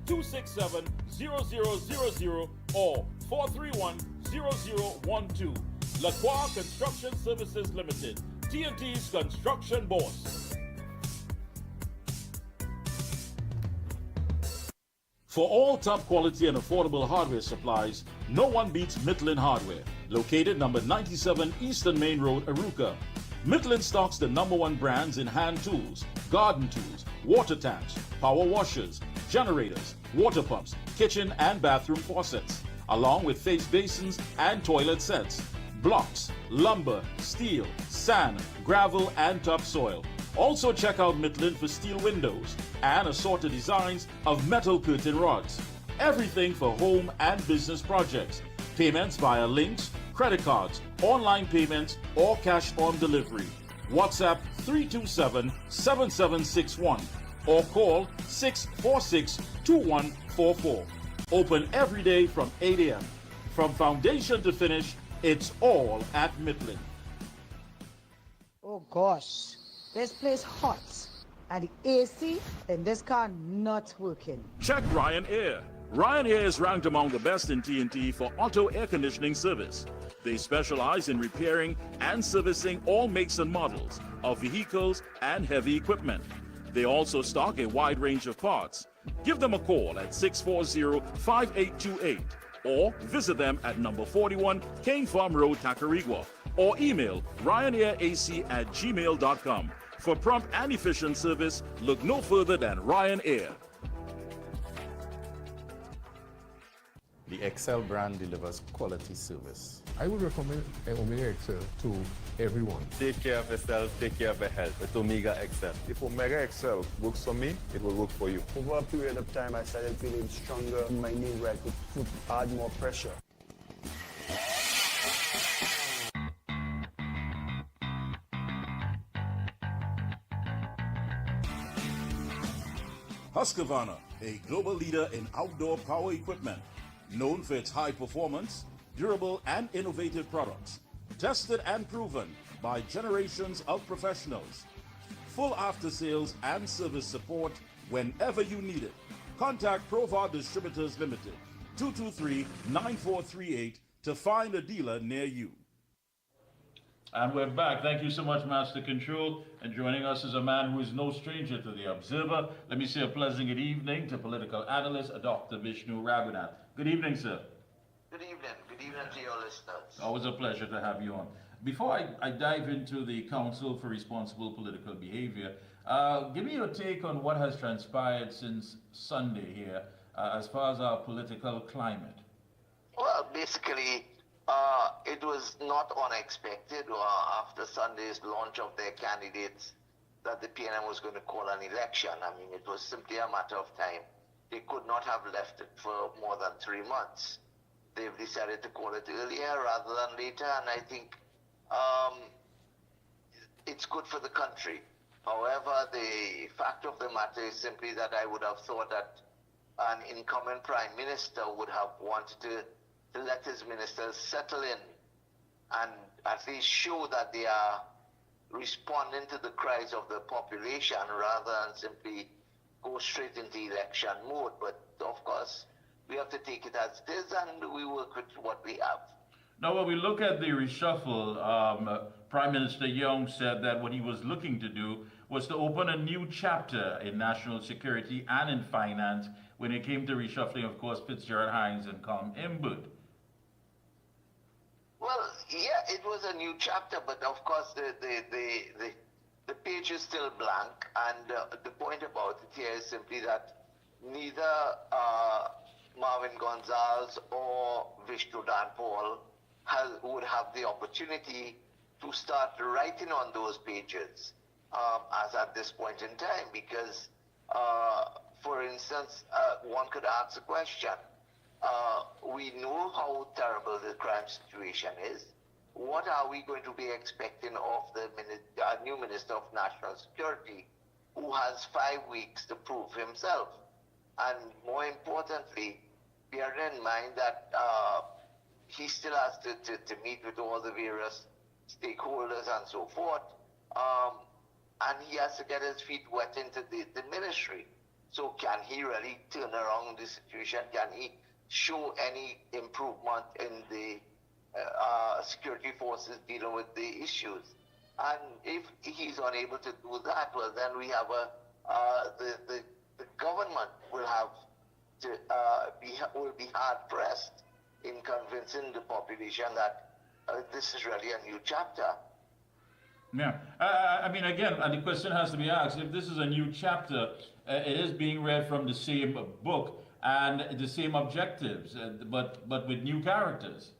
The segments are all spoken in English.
267-0000 or 431-0012. Lacroix Construction Services Limited, TNT's construction boss. For all top quality and affordable hardware supplies, no one beats Midland Hardware, located number 97 Eastern Main Road, Arouca. Midland stocks the #1 brands in hand tools, garden tools, water tanks, power washers, generators, water pumps, kitchen and bathroom faucets, along with face basins and toilet sets, blocks, lumber, steel, sand, gravel and topsoil. Also check out Midland for steel windows and assorted designs of metal curtain rods. Everything for home and business projects. Payments via links, credit cards, online payments, or cash on delivery. WhatsApp 327-7761 or call 646-2144. Open every day from 8 a.m. From foundation to finish, it's all at Midland. Oh gosh, this place hot. And the AC in this car not working. Check Ryan Air. Ryan Air is ranked among the best in TNT for auto air conditioning service. They specialize in repairing and servicing all makes and models of vehicles and heavy equipment. They also stock a wide range of parts. Give them a call at 640-5828 or visit them at number 41 Kane Farm Road, Tacarigua, or email ryanairac@gmail.com. For prompt and efficient service, look no further than Ryan Air. The Excel brand delivers quality service. I would recommend Omega Excel to everyone. Take care of yourself, take care of your health with Omega Excel. If Omega Excel works for me, it will work for you. Over a period of time, I started feeling stronger in my knee where I could add more pressure. Husqvarna, a global leader in outdoor power equipment, known for its high performance, durable and innovative products, tested and proven by generations of professionals. Full after sales and service support whenever you need it. Contact Provar Distributors Limited, 223-9438 to find a dealer near you. And we're back. Thank you so much, Master Control. And joining us is a man who is no stranger to the Observer. Let me say a pleasant good evening to political analyst, Dr. Vishnu Raghunath. Good evening, sir. Good evening. Good evening to your listeners. Always a pleasure to have you on. Before I dive into the Council for Responsible Political Behavior, give me your take on what has transpired since Sunday here as far as our political climate. Well, basically, it was not unexpected after Sunday's launch of their candidates that the PNM was going to call an election. I mean, it was simply a matter of time. They could not have left it for more than 3 months. They've decided to call it earlier rather than later, and I think it's good for the country. However, the fact of the matter is simply that I would have thought that an incumbent prime minister would have wanted to let his ministers settle in and at least show that they are responding to the cries of the population rather than simply go straight into election mode. But of course, we have to take it as it is and we work with what we have. Now, when we look at the reshuffle, Prime Minister Young said that what he was looking to do was to open a new chapter in national security and in finance when it came to reshuffling, of course, Fitzgerald Hines and Com Imbud. Well, yeah, it was a new chapter, but of course the page is still blank, and the point about it here is simply that neither Marvin Gonzalez or Vishnu Paul would have the opportunity to start writing on those pages as at this point in time, because, for instance, one could ask a question. We know how terrible the crime situation is. What are we going to be expecting of the new Minister of National Security, who has 5 weeks to prove himself? And more importantly, bear in mind that he still has to meet with all the various stakeholders and so forth. And he has to get his feet wet into the ministry. So can he really turn around the situation? Can he show any improvement in the security forces dealing with the issues? And if he's unable to do that, well, then we have the government will have to will be hard pressed in convincing the population that this is really a new chapter. Yeah, I mean, again, the question has to be asked: if this is a new chapter, it is being read from the same book and the same objectives, but with new characters.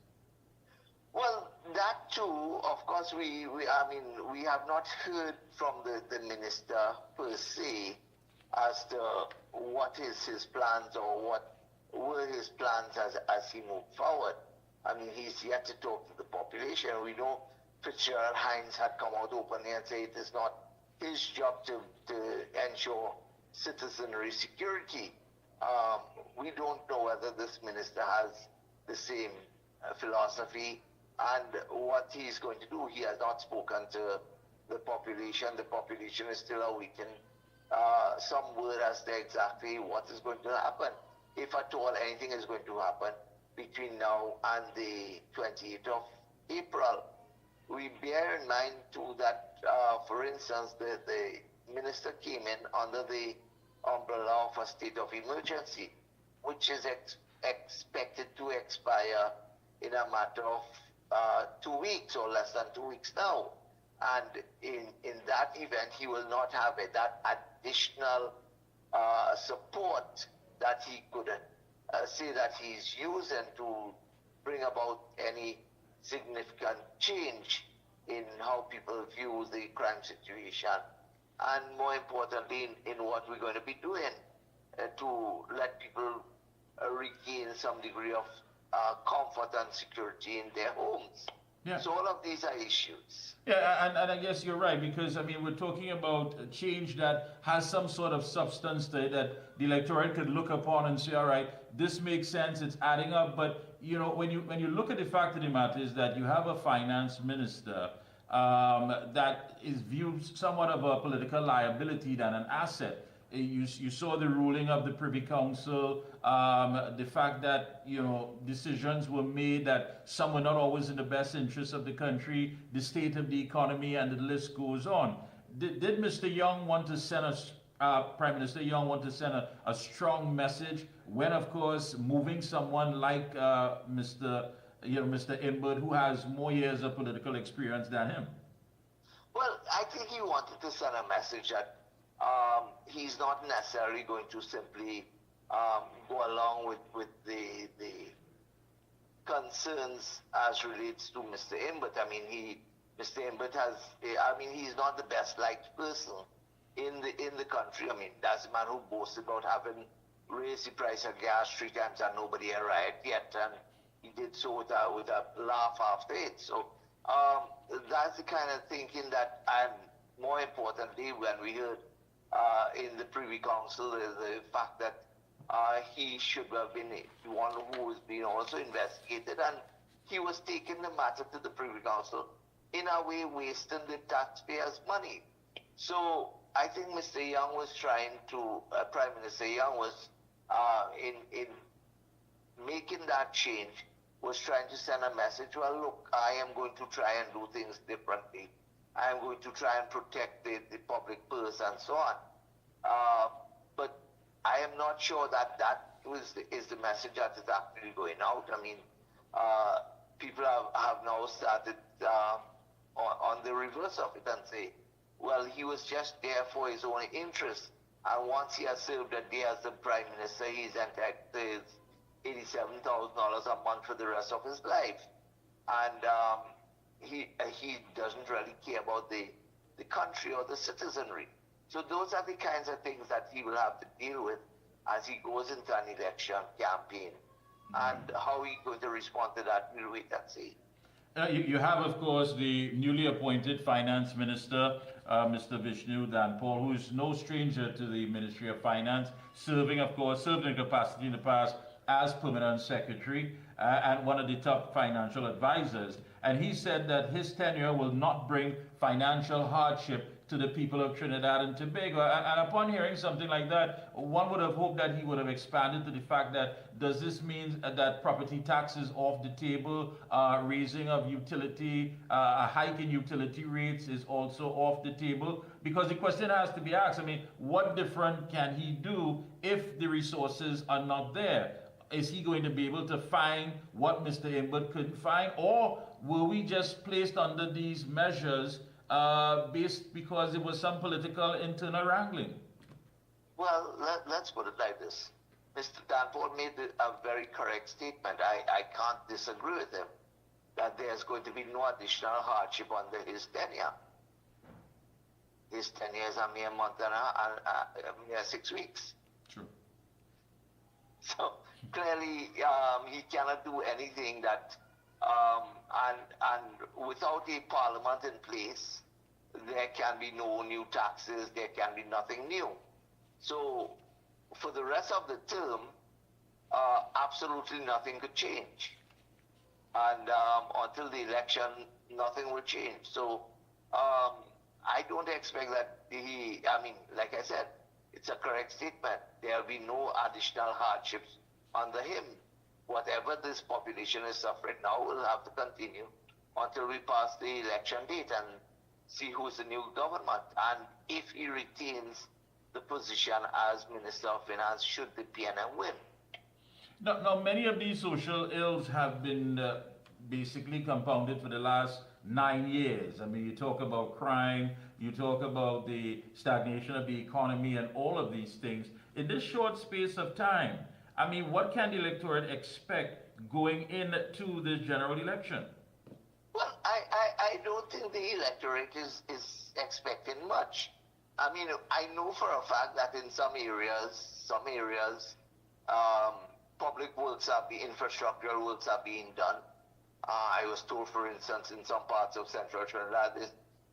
Well, that too, of course, we have not heard from the minister per se as to what is his plans or what were his plans as he moved forward. I mean, he's yet to talk to the population. We know Fitzgerald Hines had come out openly and say it is not his job to ensure citizenry security. We don't know whether this minister has the same philosophy and what he's going to do. He has not spoken to the population. The population is still awaiting some word as to exactly what is going to happen, if at all anything is going to happen between now and the 28th of April. We bear in mind too that, for instance, the minister came in under the umbrella of a state of emergency, which is expected to expire in a matter of 2 weeks or less than 2 weeks now. And in that event, he will not have that additional support that he could say that he's using to bring about any significant change in how people view the crime situation, and more importantly in what we're going to be doing to let people regain some degree of comfort and security in their homes. Yeah. So all of these are issues. Yeah, and I guess you're right, because I mean, we're talking about a change that has some sort of substance to it that the electorate could look upon and say, all right, this makes sense, it's adding up. But you know, when you look at the fact of the matter is that you have a finance minister that is viewed somewhat of a political liability than an asset. You saw the ruling of the Privy Council, the fact that, you know, decisions were made that some were not always in the best interest of the country, the state of the economy, and the list goes on. Did Mr. Young want to send us, Prime Minister Young want to send a strong message when, of course, moving someone like Mr. Imbert, who has more years of political experience than him? Well, I think he wanted to send a message that he's not necessarily going to simply go along with the concerns as relates to Mr. Imbert. I mean, Mr. Imbert he's not the best liked person in the country. I mean, that's a man who boasts about having raised the price of gas 3 times and nobody arrived yet, and he did so with a laugh after it. So that's the kind of thinking that, and more importantly, when we heard in the Privy Council, the fact that he should have been the one who was being also investigated, and he was taking the matter to the Privy Council, in a way wasting the taxpayers' money. So I think Mr. Young was trying to, Prime Minister Young was, in making that change, was trying to send a message, well, look, I am going to try and do things differently. I am going to try and protect the public purse and so on. But I am not sure that is the message that is actually going out. I mean, people have now started on the reverse of it and say, well, he was just there for his own interest. And once he has served a day as the Prime Minister, he's entitled to $87,000 a month for the rest of his life. And he doesn't really care about the country or the citizenry. So those are the kinds of things that he will have to deal with as he goes into an election campaign. And how he's going to respond to that, we'll wait and see. You have, of course, the newly appointed Finance Minister, Mr. Vishnu Danpal, who is no stranger to the Ministry of Finance, served in capacity in the past as Permanent Secretary and one of the top financial advisors. And he said that his tenure will not bring financial hardship to the people of Trinidad and Tobago. And upon hearing something like that, one would have hoped that he would have expanded to the fact that, does this mean that property tax is off the table, raising of utility, a hike in utility rates is also off the table? Because the question has to be asked, I mean, what different can he do if the resources are not there? Is he going to be able to find what Mr. Imbert couldn't find? Or were we just placed under these measures based because it was some political internal wrangling? Well, let's put it like this. Mr. Danforth made a very correct statement. I can't disagree with him that there's going to be no additional hardship under his tenure. His tenure is a mere month and a mere 6 weeks. True. So clearly, he cannot do anything that, and without a parliament in place, there can be no new taxes, there can be nothing new. So for the rest of the term, absolutely nothing could change. And until the election, nothing will change. So I don't expect that I mean, like I said, it's a correct statement. There will be no additional hardships under him. Whatever this population is suffering now will have to continue until we pass the election date and see who's the new government. And if he retains the position as Minister of Finance, should the PNM win. Now, many of these social ills have been basically compounded for the last 9 years. I mean, you talk about crime, you talk about the stagnation of the economy and all of these things. In this short space of time, I mean, what can the electorate expect going into this general election? Well, I don't think the electorate is expecting much. I mean, I know for a fact that in some areas, public works infrastructural works are being done. I was told, for instance, in some parts of central Trinidad,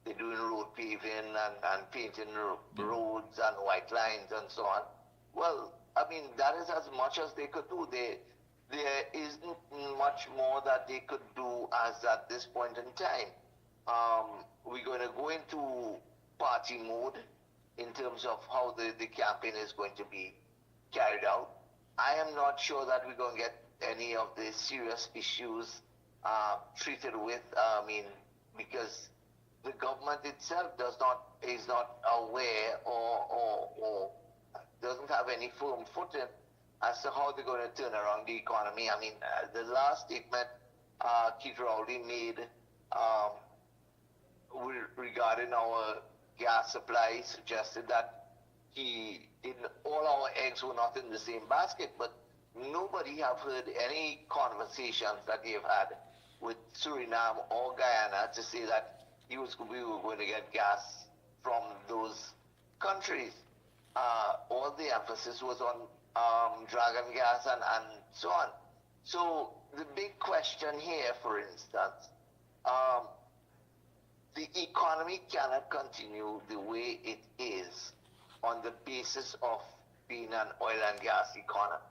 they're doing road paving and painting roads and white lines and so on. Well, I mean, that is as much as they could do. There isn't much more that they could do as at this point in time. We're going to go into party mode in terms of how the campaign is going to be carried out. I am not sure that we're going to get any of the serious issues treated with, I mean, because the government itself is not aware or doesn't have any firm footing as to how they're going to turn around the economy. I mean, the last statement Keith Rowley made regarding our gas supply suggested that all our eggs were not in the same basket, but nobody have heard any conversations that they've had with Suriname or Guyana to say that we were going to get gas from those countries. All the emphasis was on dragon gas and so on. So the big question here, for instance, the economy cannot continue the way it is on the basis of being an oil and gas economy.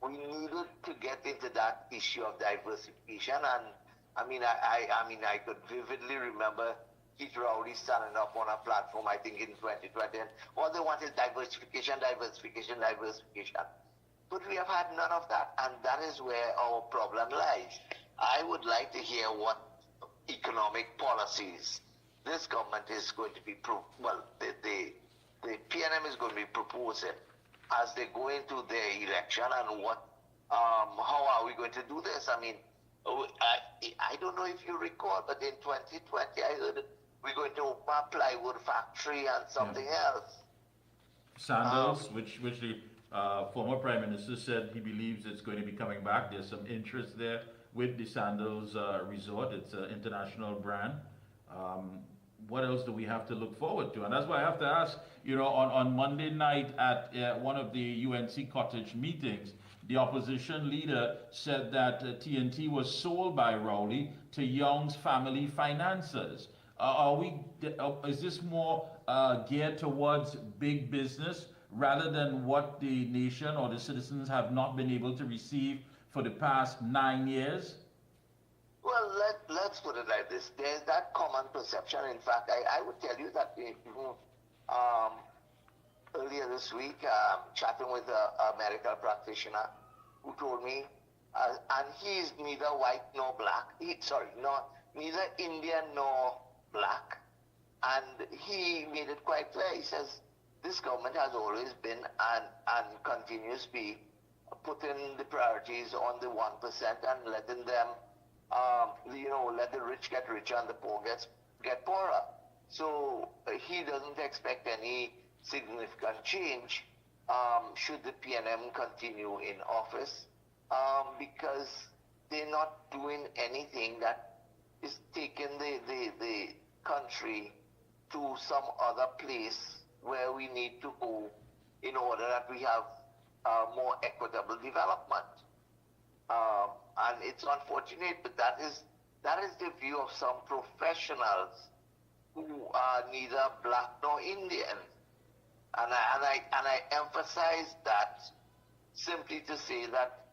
We needed to get into that issue of diversification, and I mean, I could vividly remember Keith Rowley standing up on a platform, I think in 2020, and all they want is diversification. But we have had none of that, and that is where our problem lies. I would like to hear what economic policies this government is going to be, the PNM is going to be proposing as they go into their election, and how are we going to do this? I mean, I don't know if you recall, but in 2020 I heard we're going to open a plywood factory and something else. Sandals, which the former Prime Minister said he believes it's going to be coming back. There's some interest there with the Sandals Resort. It's an international brand. What else do we have to look forward to? And that's why I have to ask, on Monday night at one of the UNC Cottage meetings, the opposition leader said that TNT was sold by Rowley to Young's family financiers. Is this more geared towards big business rather than what the nation or the citizens have not been able to receive for the past 9 years? Well, let's put it like this. There's that common perception. In fact, I would tell you that earlier this week, chatting with a medical practitioner who told me, and he's neither white nor black. Neither Indian nor black. And he made it quite clear. He says, this government has always been and continues to be putting the priorities on the 1% and letting them, let the rich get richer and the poor get poorer. So he doesn't expect any significant change should the PNM continue in office, because they're not doing anything that is taking the country to some other place where we need to go in order that we have more equitable development. And it's unfortunate, but that is the view of some professionals who are neither black nor Indian. And I emphasize that simply to say that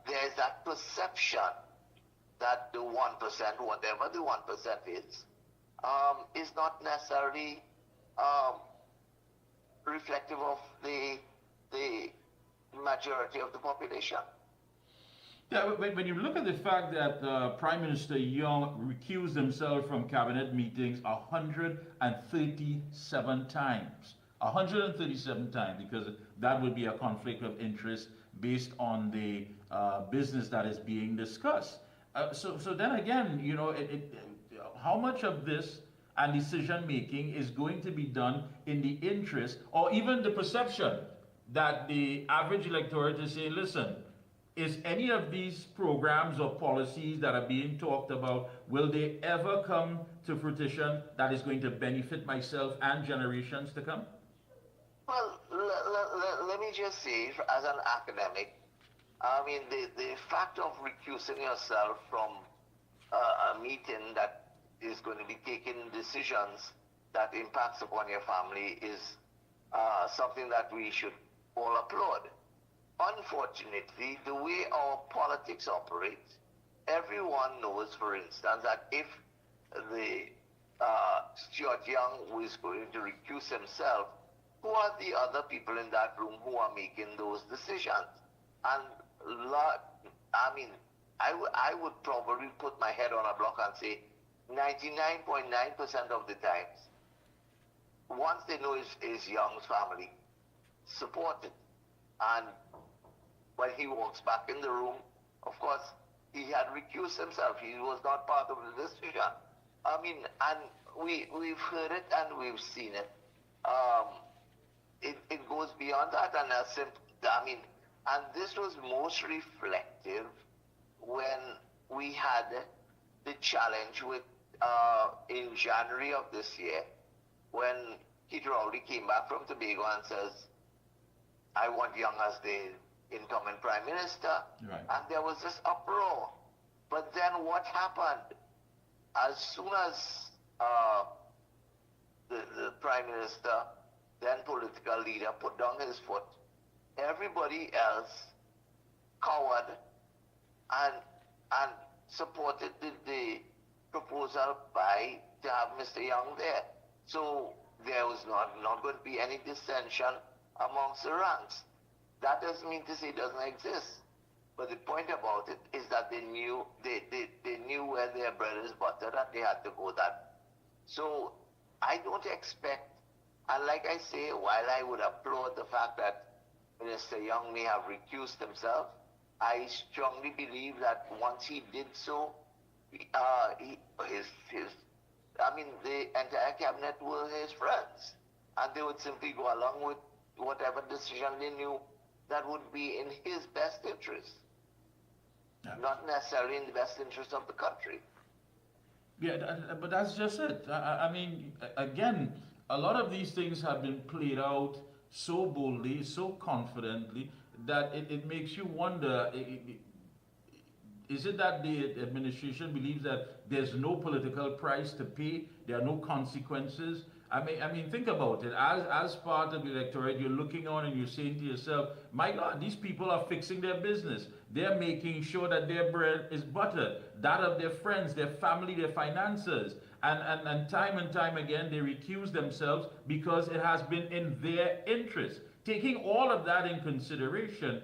there's that perception that the 1%, whatever the 1% is not necessarily reflective of the majority of the population. Yeah, when you look at the fact that Prime Minister Young recused himself from cabinet meetings 137 times, 137 times, because that would be a conflict of interest based on the business that is being discussed. So then again, how much of this and decision making is going to be done in the interest, or even the perception that the average electorate is saying, listen, is any of these programs or policies that are being talked about, will they ever come to fruition that is going to benefit myself and generations to come? Well, let me just say, as an academic, I mean, the fact of recusing yourself from a meeting that is going to be taking decisions that impacts upon your family is something that we should all applaud. Unfortunately, the way our politics operates, everyone knows, for instance, that if the Stuart Young was going to recuse himself, who are the other people in that room who are making those decisions? And I would probably put my head on a block and say 99.9% of the times, once they know is Young's family, support it. And when he walks back in the room, of course, he had recused himself. He was not part of the decision. I mean, and we've heard it and we've seen it. It goes beyond that, and and this was most reflective when we had the challenge with in January of this year, when Peter Rowley came back from Tobago and says, I want Young as the incoming Prime Minister. Right. And there was this uproar. But then what happened? As soon as the Prime Minister, then political leader, put down his foot, everybody else cowered and supported the proposal to have Mr. Young there. So there was not going to be any dissension amongst the ranks. That doesn't mean to say it doesn't exist. But the point about it is that they knew where their bread is buttered, and they had to go that. So I don't expect, and like I say, while I would applaud the fact that Minister Young may have recused himself, I strongly believe that once he did so, the entire cabinet were his friends, and they would simply go along with whatever decision they knew that would be in his best interest, not necessarily in the best interest of the country. Yeah, but that's just it. I mean, again, a lot of these things have been played out so boldly, so confidently, that it makes you wonder, is it that the administration believes that there's no political price to pay, there are no consequences I mean, think about it. As part of the electorate, you're looking on and you're saying to yourself, my God, these people are fixing their business. They're making sure that their bread is buttered, that of their friends, their family, their finances. And time again, they recuse themselves because it has been in their interest. Taking all of that in consideration,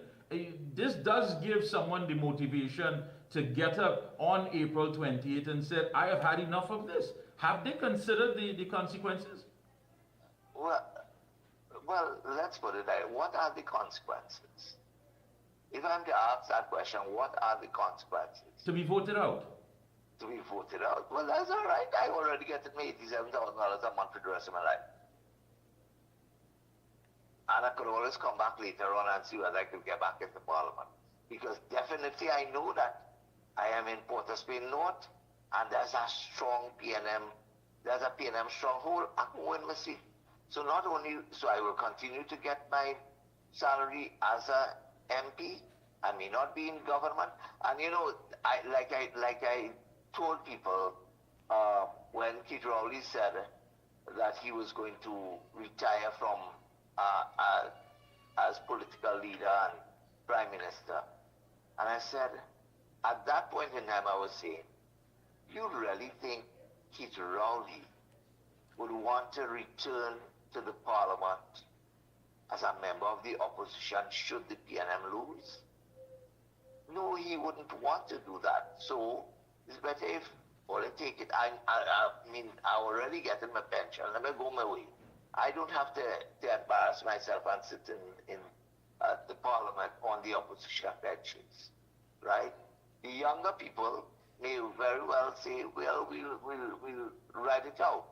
this does give someone the motivation to get up on April 28th and said, I have had enough of this. Have they considered the consequences? Well, let's put it that way. What are the consequences? If I'm to ask that question, what are the consequences? To be voted out. To be voted out. Well, that's all right. I already get $87,000 a month for the rest of my life. And I could always come back later on and see whether I could get back into Parliament. Because definitely I know that I am in Port of Spain North, and there's a strong PNM, there's a PNM stronghold. I can win my seat. So not only, so I will continue to get my salary as a MP. I may not be in government. And you know, I told people when Keith Rowley said that he was going to retire from as political leader and prime minister. And I said, at that point in time, I was saying, you really think Keith Rowley would want to return to the parliament as a member of the opposition should the PNM lose? No, he wouldn't want to do that. So it's better if, well, I take it, I mean, I already getting my pension, let me go my way. I don't have to embarrass myself and sit in the parliament on the opposition benches, right? The younger people may very well say, well, we'll ride it out.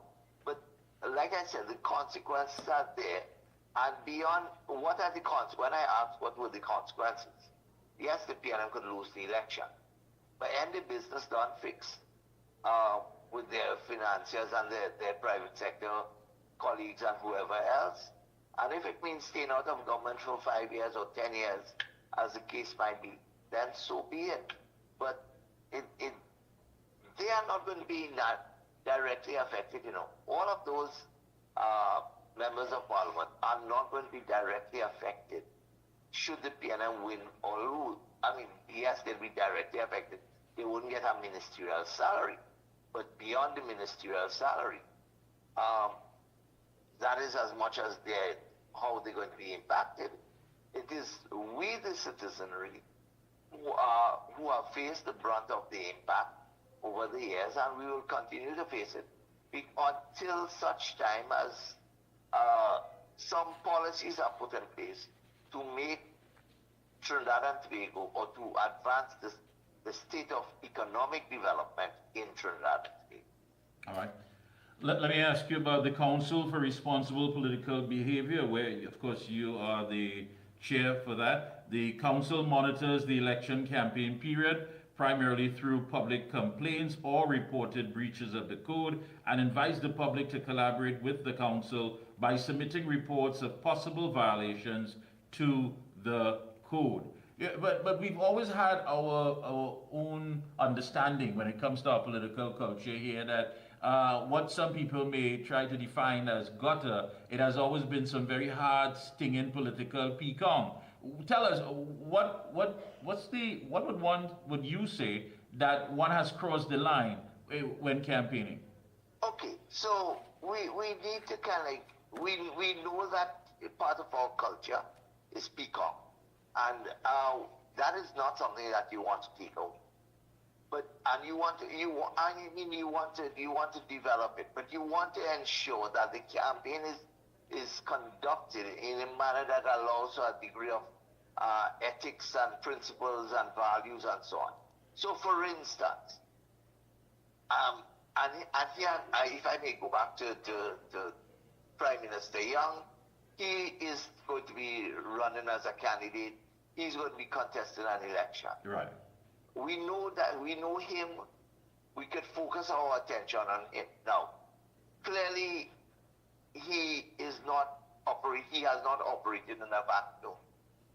But like I said, the consequences are there. And beyond, what are the consequences? When I asked what were the consequences, yes, the PNM could lose the election, but end the business done fixed with their financiers and their private sector colleagues and whoever else. And if it means staying out of government for 5 years or 10 years, as the case might be, then so be it. But they are not going to be directly affected, you know. All of those members of parliament are not going to be directly affected should the PNM win or lose. I mean, yes, they'll be directly affected. They wouldn't get a ministerial salary. But beyond the ministerial salary, that is as much as how they're going to be impacted. It is we, the citizenry, who have faced the brunt of the impact over the years, and we will continue to face it until such time as some policies are put in place to make Trinidad and Tobago, or to advance the state of economic development in Trinidad and Tobago. All right. Let me ask you about the Council for Responsible Political Behavior, where, of course, you are the chair for that. The council monitors the election campaign period, primarily through public complaints or reported breaches of the code, and invites the public to collaborate with the council by submitting reports of possible violations to the code. Yeah, but we've always had our own understanding when it comes to our political culture here that what some people may try to define as gutter, it has always been some very hard, stinging political pecan. Tell us, what would you say that one has crossed the line when campaigning? Okay, so we need to kind of, we know that part of our culture is pecan, and that is not something that you want to take away. But you want to develop it, but you want to ensure that the campaign is conducted in a manner that allows a degree of ethics and principles and values and so on. So, for instance, and here, if I may go back to Prime Minister Young, he is going to be running as a candidate. He's going to be contesting an election. Right. We know that, we know him, we could focus our attention on him. Now, clearly, he has not operated in a vacuum.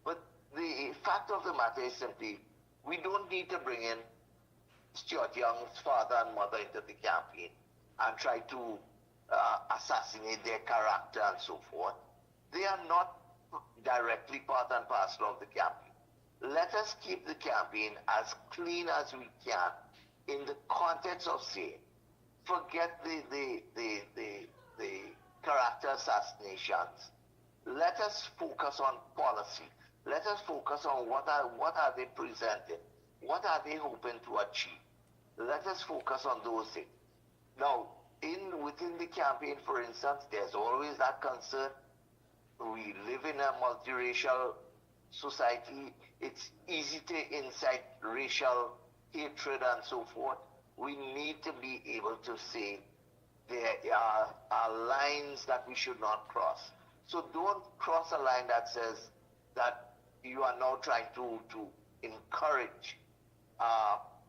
But the fact of the matter is simply, we don't need to bring in Stuart Young's father and mother into the campaign and try to assassinate their character and so forth. They are not directly part and parcel of the campaign. Let us keep the campaign as clean as we can in the context of saying, forget the character assassinations. Let us focus on policy. Let us focus on what are they presenting? What are they hoping to achieve? Let us focus on those things. Now, within the campaign, for instance, there's always that concern. We live in a multiracial society. It's easy to incite racial hatred and so forth. We need to be able to say there are lines that we should not cross. So don't cross a line that says that you are now trying to encourage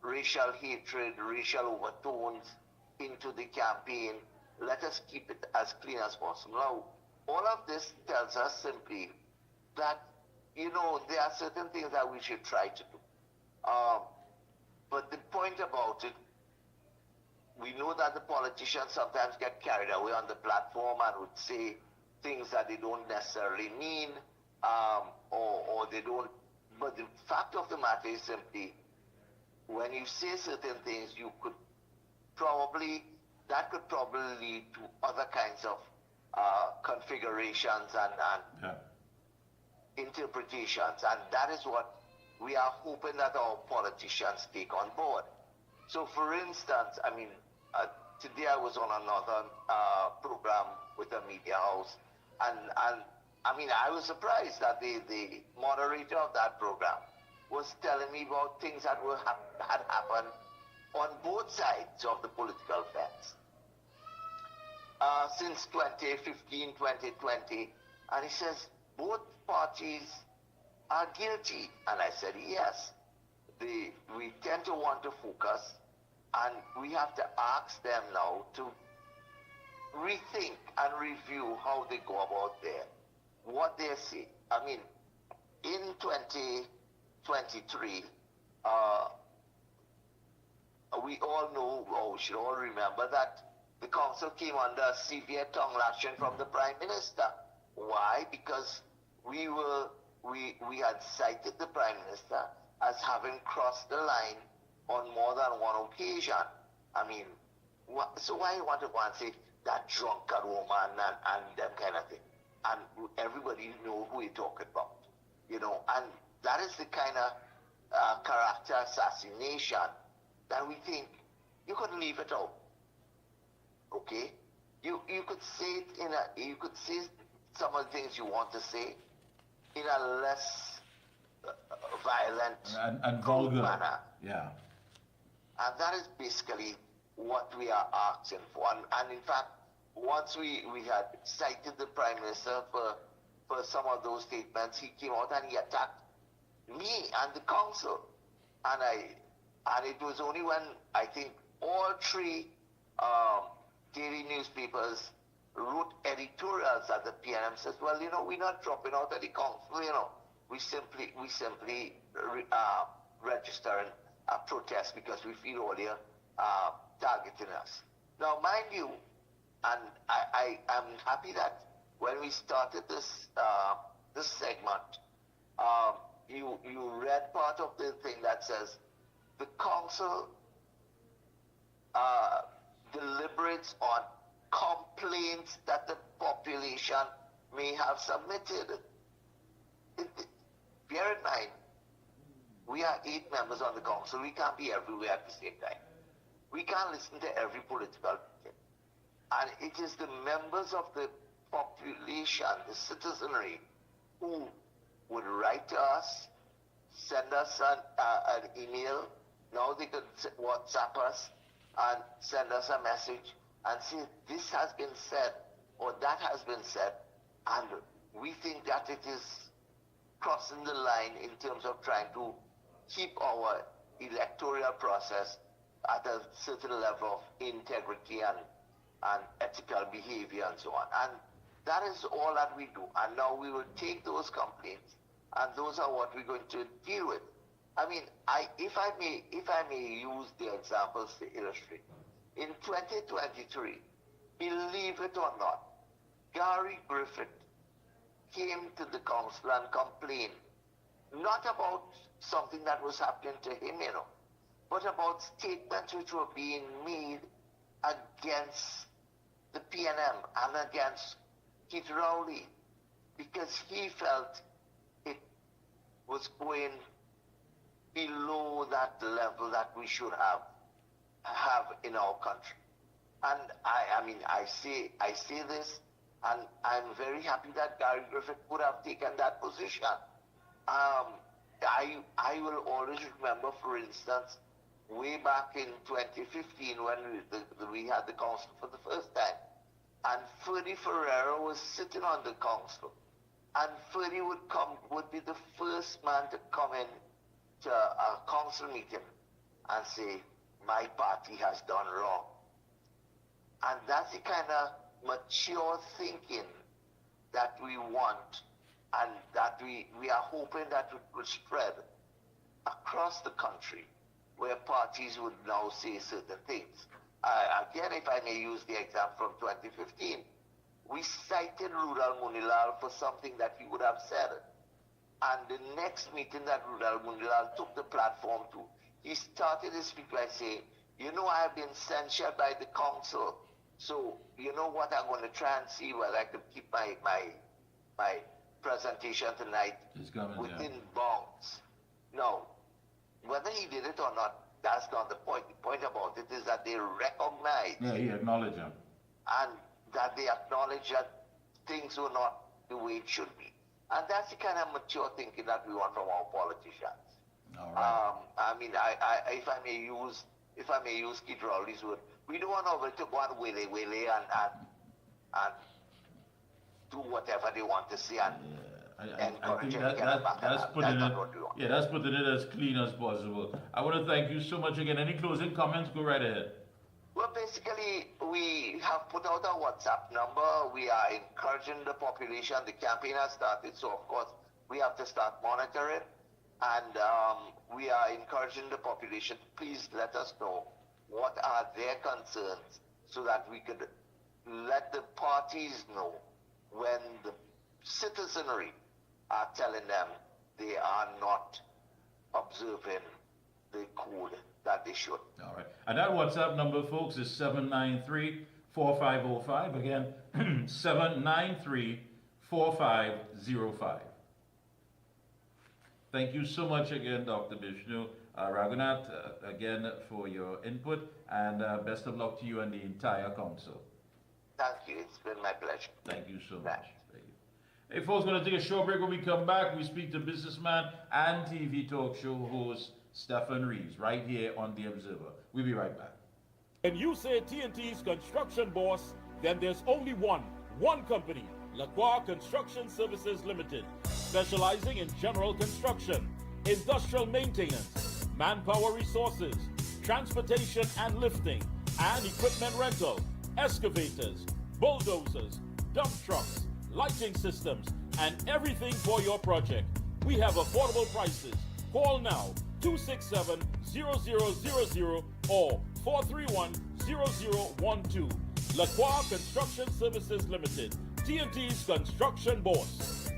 racial hatred, racial overtones into the campaign. Let us keep it as clean as possible. Now, all of this tells us simply that, there are certain things that we should try to do. But the point about it, we know that the politicians sometimes get carried away on the platform and would say things that they don't necessarily mean, or they don't. But the fact of the matter is simply, when you say certain things, that could probably lead to other kinds of configurations and interpretations, and that is what we are hoping that our politicians take on board. So, for instance, today I was on another program with a media house, and I was surprised that the moderator of that program was telling me about things that had happened on both sides of the political fence since 2015, 2020, and he says both parties are guilty. And I said, yes, we tend to want to focus, and we have to ask them now to rethink and review how they go about what they say. In 2023, we all know, or we should all remember, that the council came under severe tongue lashing from the Prime Minister. Why? Because we had cited the Prime Minister as having crossed the line on more than one occasion. So why you want to go and say that drunkard woman and them kind of thing? And everybody know who you're talking about, and that is the kind of character assassination that we think you could leave it out. Okay, you could say it you could say some of the things you want to say in a less violent and vulgar manner. Yeah. And that is basically what we are asking for. And in fact, once we had cited the Prime Minister for some of those statements, he came out and he attacked me and the council. And it was only when I think all three daily newspapers wrote editorials at the PNM says, well, we're not dropping out of the council, we simply registering a protest because we feel all they're targeting us. Now, mind you, and I am happy that when we started this segment, you read part of the thing that says the council deliberates on complaints that the population may have submitted. Bear in mind, we are 8 members on the council. We can't be everywhere at the same time. We can't listen to every political thing. And it is the members of the population, the citizenry, who would write to us, send us an email. Now they can WhatsApp us and send us a message and say, this has been said or that has been said, and we think that it is crossing the line in terms of trying to keep our electoral process at a certain level of integrity and ethical behavior and so on. And that is all that we do. And now we will take those complaints, and those are what we're going to deal with. If I may use the examples to illustrate. In 2023, believe it or not, Gary Griffith came to the council and complained, not about something that was happening to him, but about statements which were being made against the PNM and against Keith Rowley, because he felt it was going below that level that we should have in our country. And I say this, and I'm very happy that Gary Griffith would have taken that position. I will always remember, for instance, way back in 2015 when we had the council for the first time, and Ferdy Ferreira was sitting on the council, and Ferdy would be the first man to come in to a council meeting and say, my party has done wrong. And that's the kind of mature thinking that we want, and that we are hoping that it will spread across the country, where parties would now say certain things. Again, if I may use the example from 2015, we cited Rudal Munilal for something that he would have said. And the next meeting that Rudal Munilal took the platform to, he started his speech by saying, I have been censured by the council. So, you know what, I'm going to try and see whether I can keep my presentation tonight within bounds. Now, whether he did it or not, that's not the point. The point about it is that they recognize. Yeah, he acknowledged him. And that they acknowledge that things were not the way it should be. And that's the kind of mature thinking that we want from our politicians. All right. If I may use Keith Rowley's word, we don't want nobody to go and willy and do whatever they want to say and I think that's putting it. Yeah, that's putting it as clean as possible. I want to thank you so much again. Any closing comments? Go right ahead. Well, basically, we have put out a WhatsApp number. We are encouraging the population. The campaign has started, so of course we have to start monitoring. And we are encouraging the population to please let us know what are their concerns, so that we could let the parties know when the citizenry are telling them they are not observing the code that they should. All right. And that WhatsApp number, folks, is 793-4505. Again, 793-4505. Thank you so much again, Dr. Bishnu Raghunath, again, for your input, and best of luck to you and the entire council. Thank you. It's been my pleasure. Thank you so much. Thank you. Hey, folks, going to take a short break. When we come back, we speak to businessman and TV talk show host Stephen Reeves right here on The Observer. We'll be right back. When you say TNT's construction boss, then there's only one company, Lacroix Construction Services Limited, specializing in general construction, industrial maintenance, manpower resources, transportation and lifting, and equipment rental, excavators, bulldozers, dump trucks, lighting systems, and everything for your project. We have affordable prices. Call now, 267-0000 or 431-0012. Lacroix Construction Services Limited, TNT's construction boss.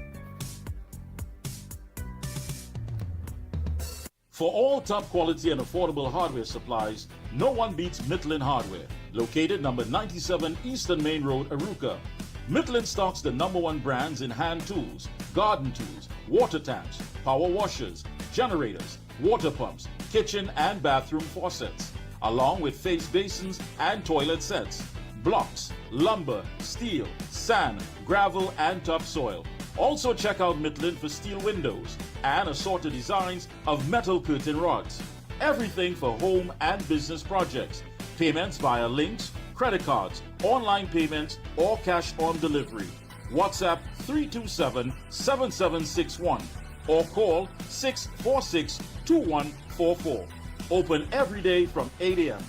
For all top quality and affordable hardware supplies, no one beats Midland Hardware, located number 97 Eastern Main Road, Arouca. Midland stocks the #1 brands in hand tools, garden tools, water tanks, power washers, generators, water pumps, kitchen and bathroom faucets, along with face basins and toilet sets, blocks, lumber, steel, sand, gravel, and topsoil. Also check out Midland for steel windows and assorted designs of metal curtain rods. Everything for home and business projects. Payments via links, credit cards, online payments, or cash on delivery. WhatsApp 327-7761 or call 646-2144. Open every day from 8 a.m.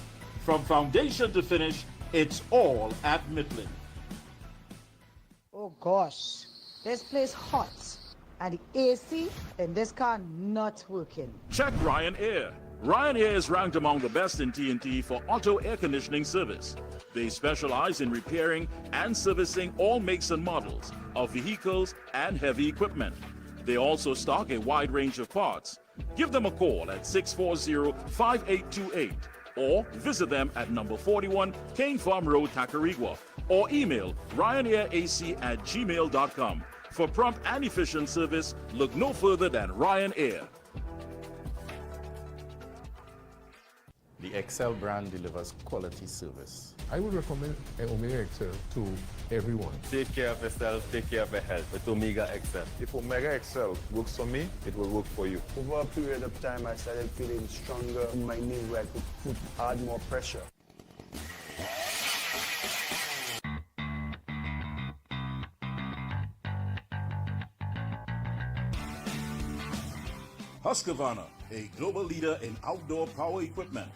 From foundation to finish, it's all at Midland. Oh gosh, this place hot, and the AC in this car not working. Check Ryanair. Ryanair is ranked among the best in TNT for auto air conditioning service. They specialize in repairing and servicing all makes and models of vehicles and heavy equipment. They also stock a wide range of parts. Give them a call at 640-5828 or visit them at number 41 Kane Farm Road, Tacarigua, or email ryanairac@gmail.com. For prompt and efficient service, look no further than Ryanair. The Excel brand delivers quality service. I would recommend Omega Excel to everyone. Take care of yourself, take care of your health with Omega XL. If Omega XL works for me, it will work for you. Over a period of time, I started feeling stronger in my knee where I could add more pressure. Husqvarna, a global leader in outdoor power equipment,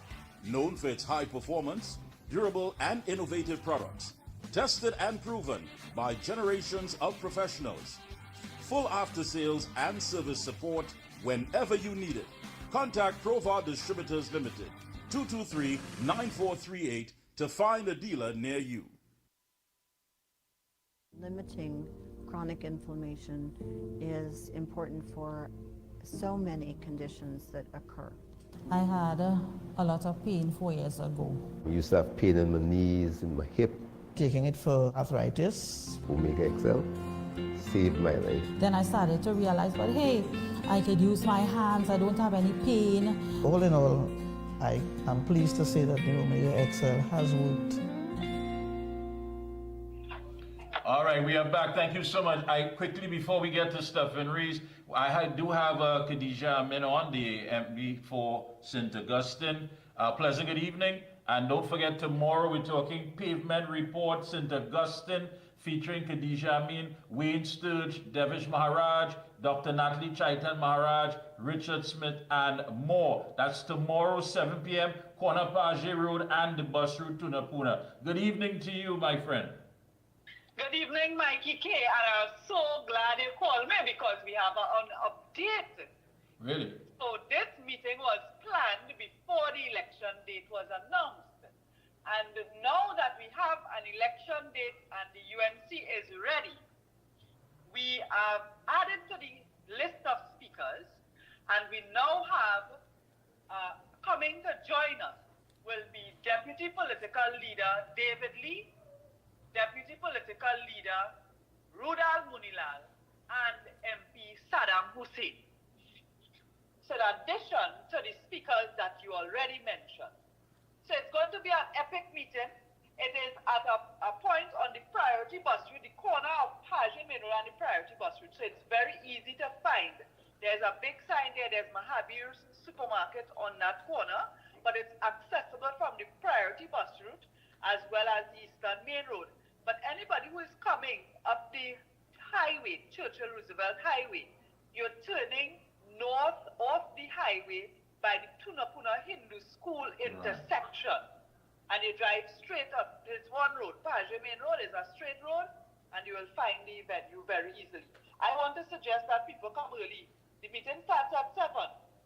known for its high performance, durable and innovative products, tested and proven by generations of professionals. Full after-sales and service support whenever you need it. Contact Provar Distributors Limited, 223-9438 to find a dealer near you. Limiting chronic inflammation is important for so many conditions that occur. I had a lot of pain 4 years ago. I used to have pain in my knees and my hip. Taking it for arthritis. Omega XL saved my life. Then I started to realize, but hey, I could use my hands, I don't have any pain. All in all, I am pleased to say that the Omega XL has worked. All right, we are back. Thank you so much. Quickly, before we get to Stephen Rees, do have Khadija Amin on, the MD for St. Augustine. Pleasant good evening. And don't forget, tomorrow we're talking Pavement Report, St. Augustine, featuring Khadija Amin, Wayne Sturge, Devish Maharaj, Dr. Natalie Chaitan Maharaj, Richard Smith, and more. That's tomorrow, 7 p.m., Corner Page Road and the bus route to Napuna. Good evening to you, my friend. Good evening, Mikey K. And I'm so glad you called me because we have an update. Really? So this meeting was planned before the election date was announced. And now that we have an election date and the UNC is ready, we have added to the list of speakers, and we now have coming to join us will be Deputy Political Leader David Lee, Deputy Political Leader Rudal Munilal, and MP Saddam Hussein. So in addition to the speakers that you already mentioned. So it's going to be an epic meeting. It is at a point on the priority bus route, the corner of Page Main Road and the priority bus route. So it's very easy to find. There's a big sign there. There's Mahabir's supermarket on that corner, but it's accessible from the priority bus route as well as the Eastern Main Road. But anybody who is coming up the highway, Churchill Roosevelt Highway, you're turning north of the highway by the Tunapuna Hindu School intersection. And you drive straight up. There's one road. Page Main Road is a straight road, and you will find the venue very easily. I want to suggest that people come early. The meeting starts at 7,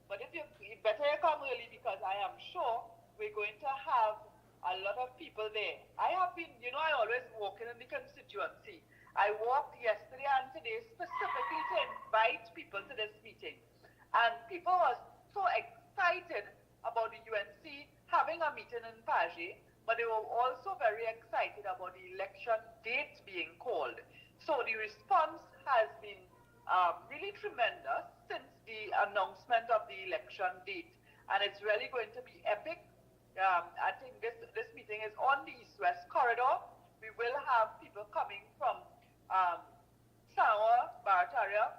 but if you better come early because I am sure we're going to have a lot of people there. I have been, I always walk in the constituency. I walked yesterday and today specifically to invite people to this meeting. And people were so excited about the UNC having a meeting in Page, but they were also very excited about the election date being called. So the response has been really tremendous since the announcement of the election date. And it's really going to be epic. I think this meeting is on the East-West corridor. We will have people coming from Sawa, Barataria,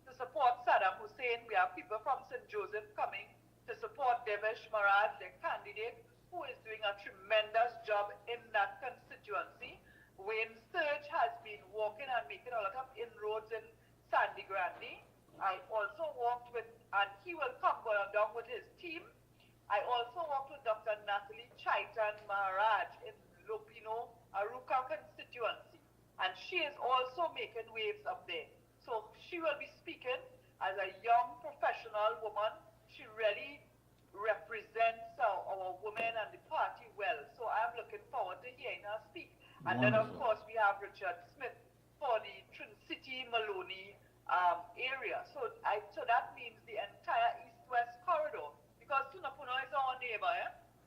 to support Saddam Hussein. We have people from St. Joseph coming to support Devish Maharaj, the candidate, who is doing a tremendous job in that constituency. Wayne Sturge has been walking and making a lot of inroads in Sandy Grande. I also walked with, and he will come down with his team. I also walked with Dr. Natalie Chaitan Maharaj in Lopino, Aruka constituency. And she is also making waves up there. So she will be speaking as a young professional woman. She really represents our women and the party well. So I'm looking forward to hearing her speak. And then, of course, we have Richard Smith for the City Maloney area. So that means the entire east-west corridor, because Tunapuno is our neighbor,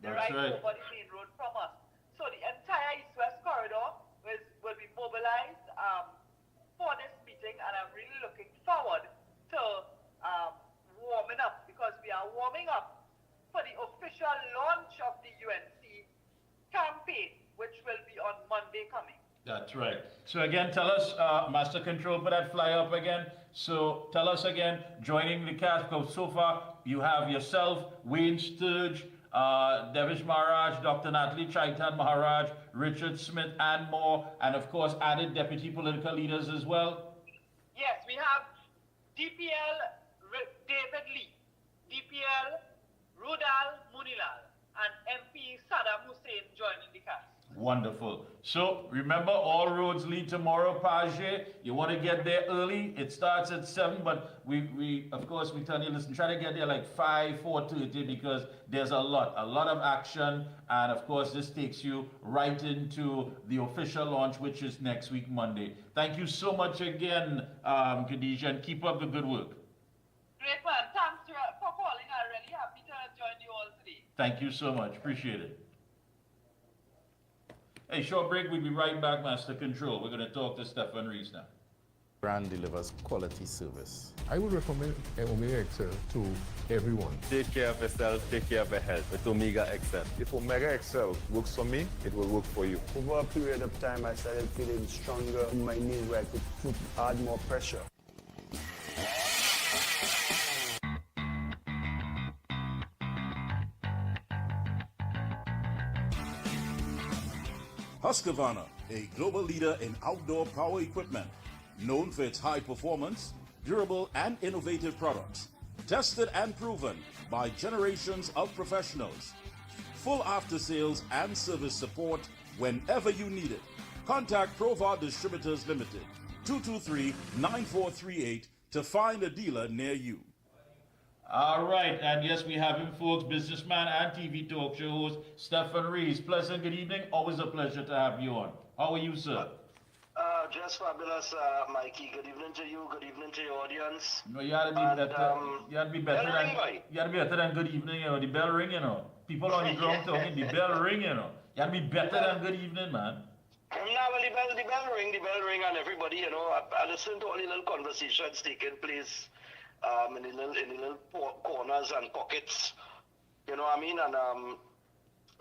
They're right over the main road from us. So the entire east-west corridor will be mobilized for this meeting, and I'm really looking forward to warming up, because we are warming up for the official launch of the UNC campaign, which will be on Monday coming. That's right. So again, tell us, Master Control, put that flyer up again. So tell us again, joining the cast, because so far you have yourself, Wayne Sturge, Devish Maharaj, Dr. Natalie Chaitan Maharaj, Richard Smith, and more, and of course added deputy political leaders as well. Yes, we have DPL David Lee, DPL Rudal Munilal, and MP Saddam Hussein joining the cast. Wonderful. So remember, all roads lead tomorrow, Page. You want to get there early. It starts at 7, but we of course, we tell you, listen, try to get there like 4:30, because there's a lot of action. And of course, this takes you right into the official launch, which is next week, Monday. Thank you so much again, Khadija, and keep up the good work. Great man. Thanks for calling. I'm really happy to join you all today. Thank you so much. Appreciate it. Hey, short break. We'll be right back, Master Control. We're going to talk to Stefan Rees now. Brand delivers quality service. I would recommend Omega XL to everyone. Take care of yourself, take care of your health with Omega XL. If Omega XL works for me, it will work for you. Over a period of time, I started feeling stronger in my knee where I could add more pressure. Husqvarna, a global leader in outdoor power equipment, known for its high performance, durable and innovative products, tested and proven by generations of professionals. Full after-sales and service support whenever you need it. Contact Provar Distributors Limited, 223-9438 to find a dealer near you. All right, and yes, we have him, folks, businessman and TV talk show host, Stefan Rees. Pleasant good evening. Always a pleasure to have you on. How are you, sir? Just fabulous, Mikey. Good evening to you. Good evening to your audience. No, you had to be better. You had to be better than. You had to be better than good evening. You know, the bell ring. You know, people on the ground talking. The bell ring. You know, you had to be better than good evening, man. Now, well, the bell ring, and everybody. You know, I listen to all the little conversations taking place. In the little corners and pockets, you know what I mean? And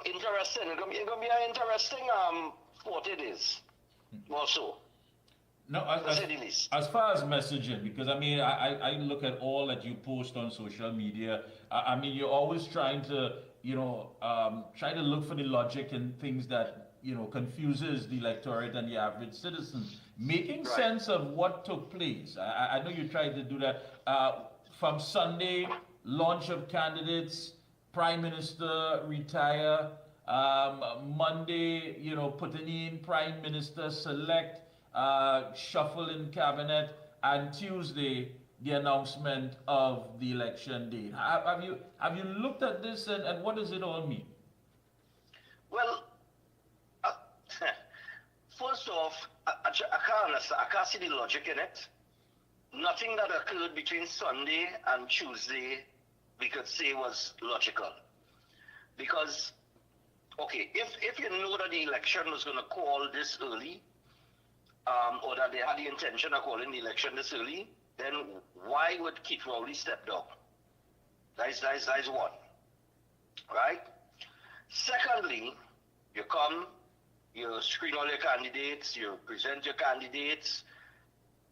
interesting. It's gonna be an interesting 40 days or so. No, as far as messaging, because I mean, I look at all that you post on social media. I mean, you're always trying to, you know, try to look for the logic in things that, you know, confuses the electorate and the average citizen. Making sense of what took place. I know you tried to do that. From Sunday, launch of candidates, Prime Minister retire. Monday, you know, putting in Prime Minister select, shuffle in cabinet, and Tuesday, the announcement of the election date. Have you looked at this and what does it all mean? Well, first off, I can't understand. I can't see the logic in it. Nothing that occurred between Sunday and Tuesday we could say was logical. Because, okay, if you know that the election was going to call this early, or that they had the intention of calling the election this early, then why would Keith Rowley step down? That's one. Right? Secondly, you come, you screen all your candidates, you present your candidates.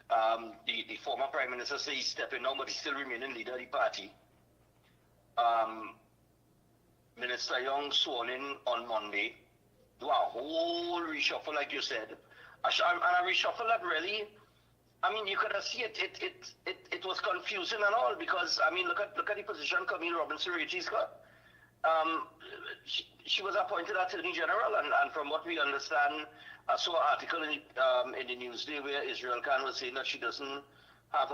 The former Prime Minister says he's stepping down, but he's still remaining leader of the party. Minister Young sworn in on Monday. Do a whole reshuffle, like you said. And a reshuffle that really, I mean, you could have seen it was confusing and all, because, I mean, look at the position Camille Robinson-Ricci's got. She was appointed Attorney General, and from what we understand, I saw an article in the Newsday where Israel Khan was saying that she doesn't have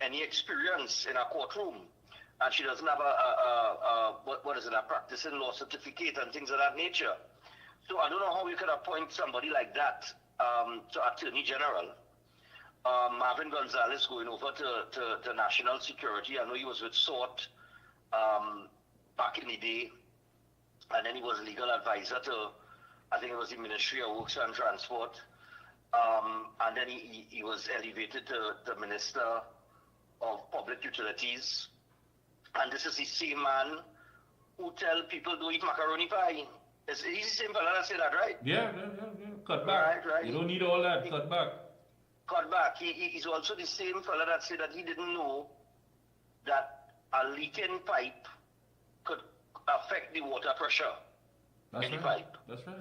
any experience in a courtroom. and she doesn't have what is it, a practicing law certificate and things of that nature. So I don't know how you could appoint somebody like that to Attorney General. Marvin Gonzalez going over to national security. I know he was with SORT back in the day, and then he was legal advisor to, I think it was the Ministry of Works and Transport, and then he was elevated to the Minister of Public Utilities. And this is the same man who tell people to eat macaroni pie. He's the same fella that say that, right? Yeah. Cut back. Right. You don't need all that. Cut back. Cut back. He's also the same fella that said that he didn't know that a leaking pipe could affect the water pressure in the pipe. That's right.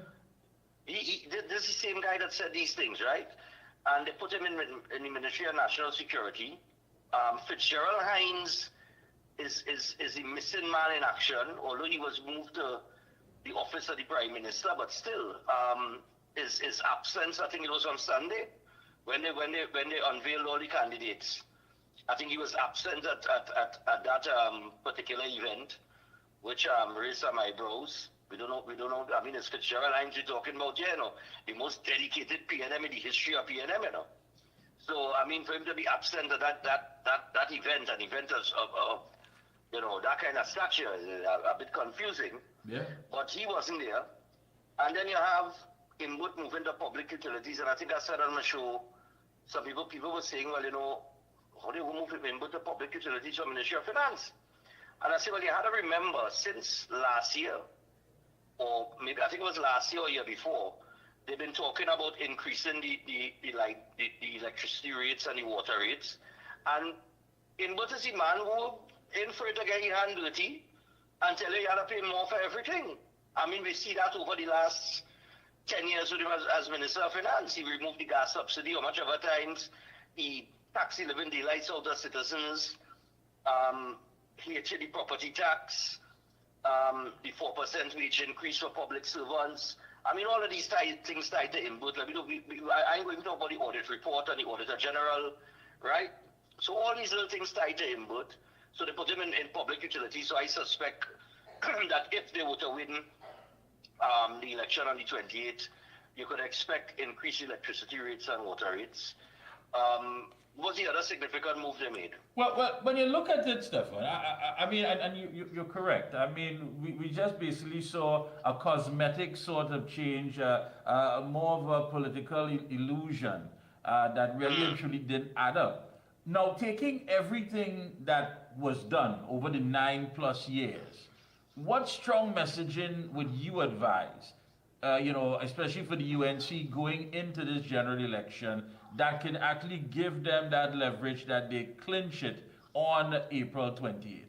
This is the same guy that said these things, right? And they put him in the Ministry of National Security. Fitzgerald Hines is the missing man in action, although he was moved to the office of the Prime Minister, but still, his absence, I think it was on Sunday, when they unveiled all the candidates. I think he was absent at that particular event, which raised some eyebrows. We don't know. I mean, it's Fitzgerald Hines we're talking about, the most dedicated PNM in the history of PNM, So, I mean, for him to be absent at that event, an event of that kind of stature, is a bit confusing. Yeah. But he wasn't there. And then you have Inwood moving to public utilities, and I think I said on my show, some people were saying, well, how do you move Inwood to public utilities from Ministry of Finance? And I said, well, you had to remember, since last year, or maybe I think it was last year or year before, they've been talking about increasing the electricity rates and the water rates. And Inwood is the man who in for it to get your hand dirty and tell you have to pay more for everything. I mean, we see that over the last 10 years with him as Minister of Finance. He removed the gas subsidy, or much of the times he taxed the living daylights out of citizens. He achieved the property tax, the 4% wage increase for public servants. I mean, all of these things tied to Inwood. I ain't going to talk about the audit report and the Auditor General, right? So all these little things tied to Inwood. So they put him in public utilities. So I suspect that if they were to win the election on the 28th, you could expect increased electricity rates and water rates. What's the other significant move they made? Well, when you look at it, Stefan, I mean, and you're correct. I mean, we just basically saw a cosmetic sort of change, more of a political illusion that really and truly didn't add up. Now, taking everything that was done over the 9+ years, what strong messaging would you advise, especially for the UNC going into this general election, that can actually give them that leverage that they clinch it on April 28th?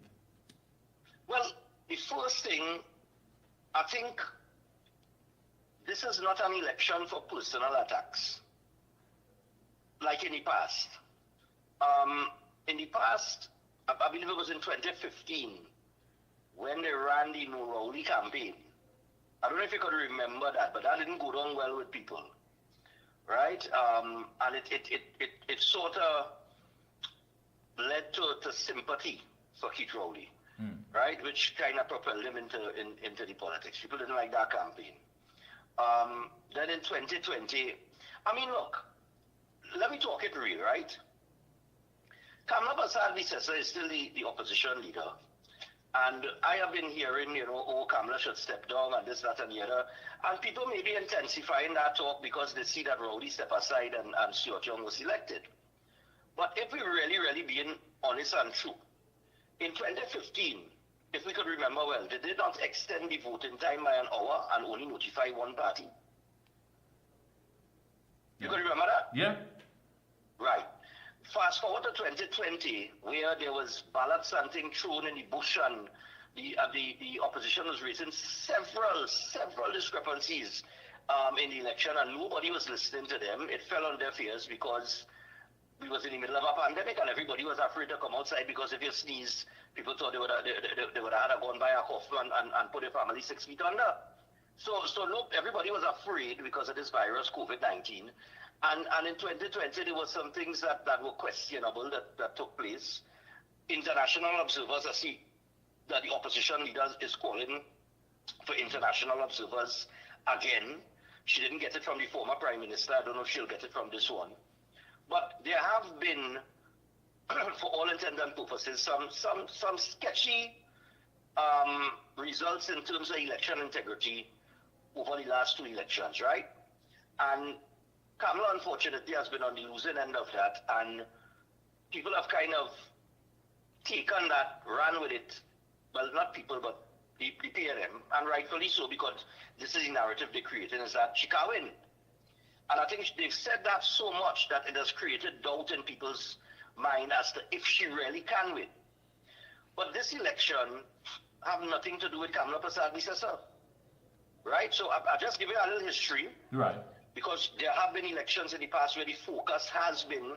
Well, the first thing, I think this is not an election for personal attacks, like in the past. In the past, I believe it was in 2015, when they ran the No Rowley campaign. I don't know if you could remember that, but that didn't go down well with people, right? And it sort of led to sympathy for Keith Rowley, right? Which kind of propelled him into the politics. People didn't like that campaign. Then in 2020, I mean, look, let me talk it real, right? Kamla Basar-Licesa is still the opposition leader. And I have been hearing, Kamla should step down and this, that, and the other. And people may be intensifying that talk because they see that Rowley step aside and Stuart Young was elected. But if we really being honest and true, in 2015, if we could remember well, they did not extend the voting time by an hour and only notify one party. You could remember that? Yeah. Right. Fast forward to 2020, where there was ballot something thrown in the bush and the opposition was raising several discrepancies in the election, and nobody was listening to them. It fell on deaf ears because we was in the middle of a pandemic and everybody was afraid to come outside because if you sneeze, people thought they would have had to go and buy a cough and put their family 6 feet under. So look, everybody was afraid because of this virus, COVID-19. And in 2020, there were some things that were questionable that took place. international observers, I see that the opposition leader is calling for international observers again. She didn't get it from the former Prime Minister. I don't know if she'll get it from this one. But there have been, for all intents and purposes, some sketchy results in terms of election integrity over the last 2 elections, right? And Kamala, unfortunately, has been on the losing end of that, and people have kind of taken that, ran with it. Well, not people, but the PLM, and rightfully so, because this is the narrative they created, is that she can win. And I think they've said that so much that it has created doubt in people's mind as to if she really can win. But this election have nothing to do with Kamala Prasad herself, right? So I'll just give you a little history. Right. Because there have been elections in the past where the focus has been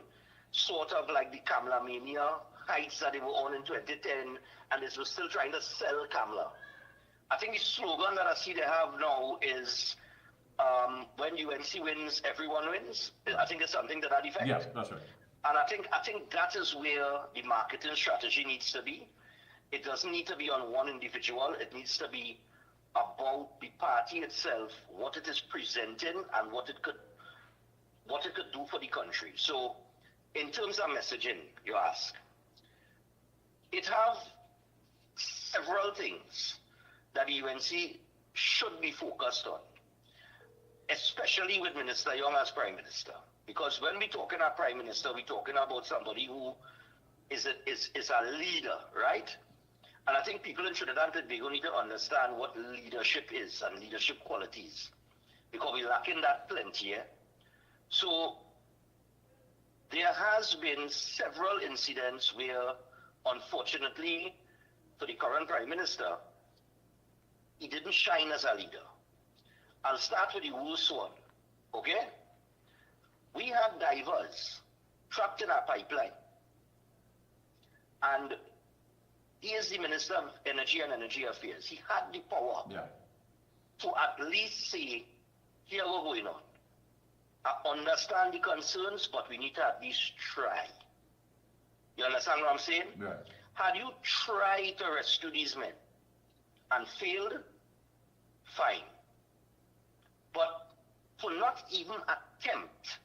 sort of like the Kamala mania heights that they were on in 2010, and they were still trying to sell Kamala. I think the slogan that I see they have now is when UNC wins, everyone wins. I think it's something to that effect. Yeah, that's right. And I think that is where the marketing strategy needs to be. It doesn't need to be on one individual. It needs to be about the party itself, what it is presenting, and what it could do for the country. So, in terms of messaging, you ask, it have several things that the UNC should be focused on, especially with Minister Young as Prime Minister. Because when we're talking about Prime Minister, we're talking about somebody who is a leader, right? And I think people in Trinidad and Tobago need to understand what leadership is and leadership qualities, because we're lacking that plenty here. So there has been several incidents where, unfortunately, for the current Prime Minister, he didn't shine as a leader. I'll start with the worst one, okay? We had divers trapped in our pipeline, and he is the Minister of Energy and Energy Affairs. He had the power to at least say, here what's going on. I understand the concerns, but we need to at least try. You understand what I'm saying? Right. Had you tried to rescue these men and failed, fine. But to not even attempt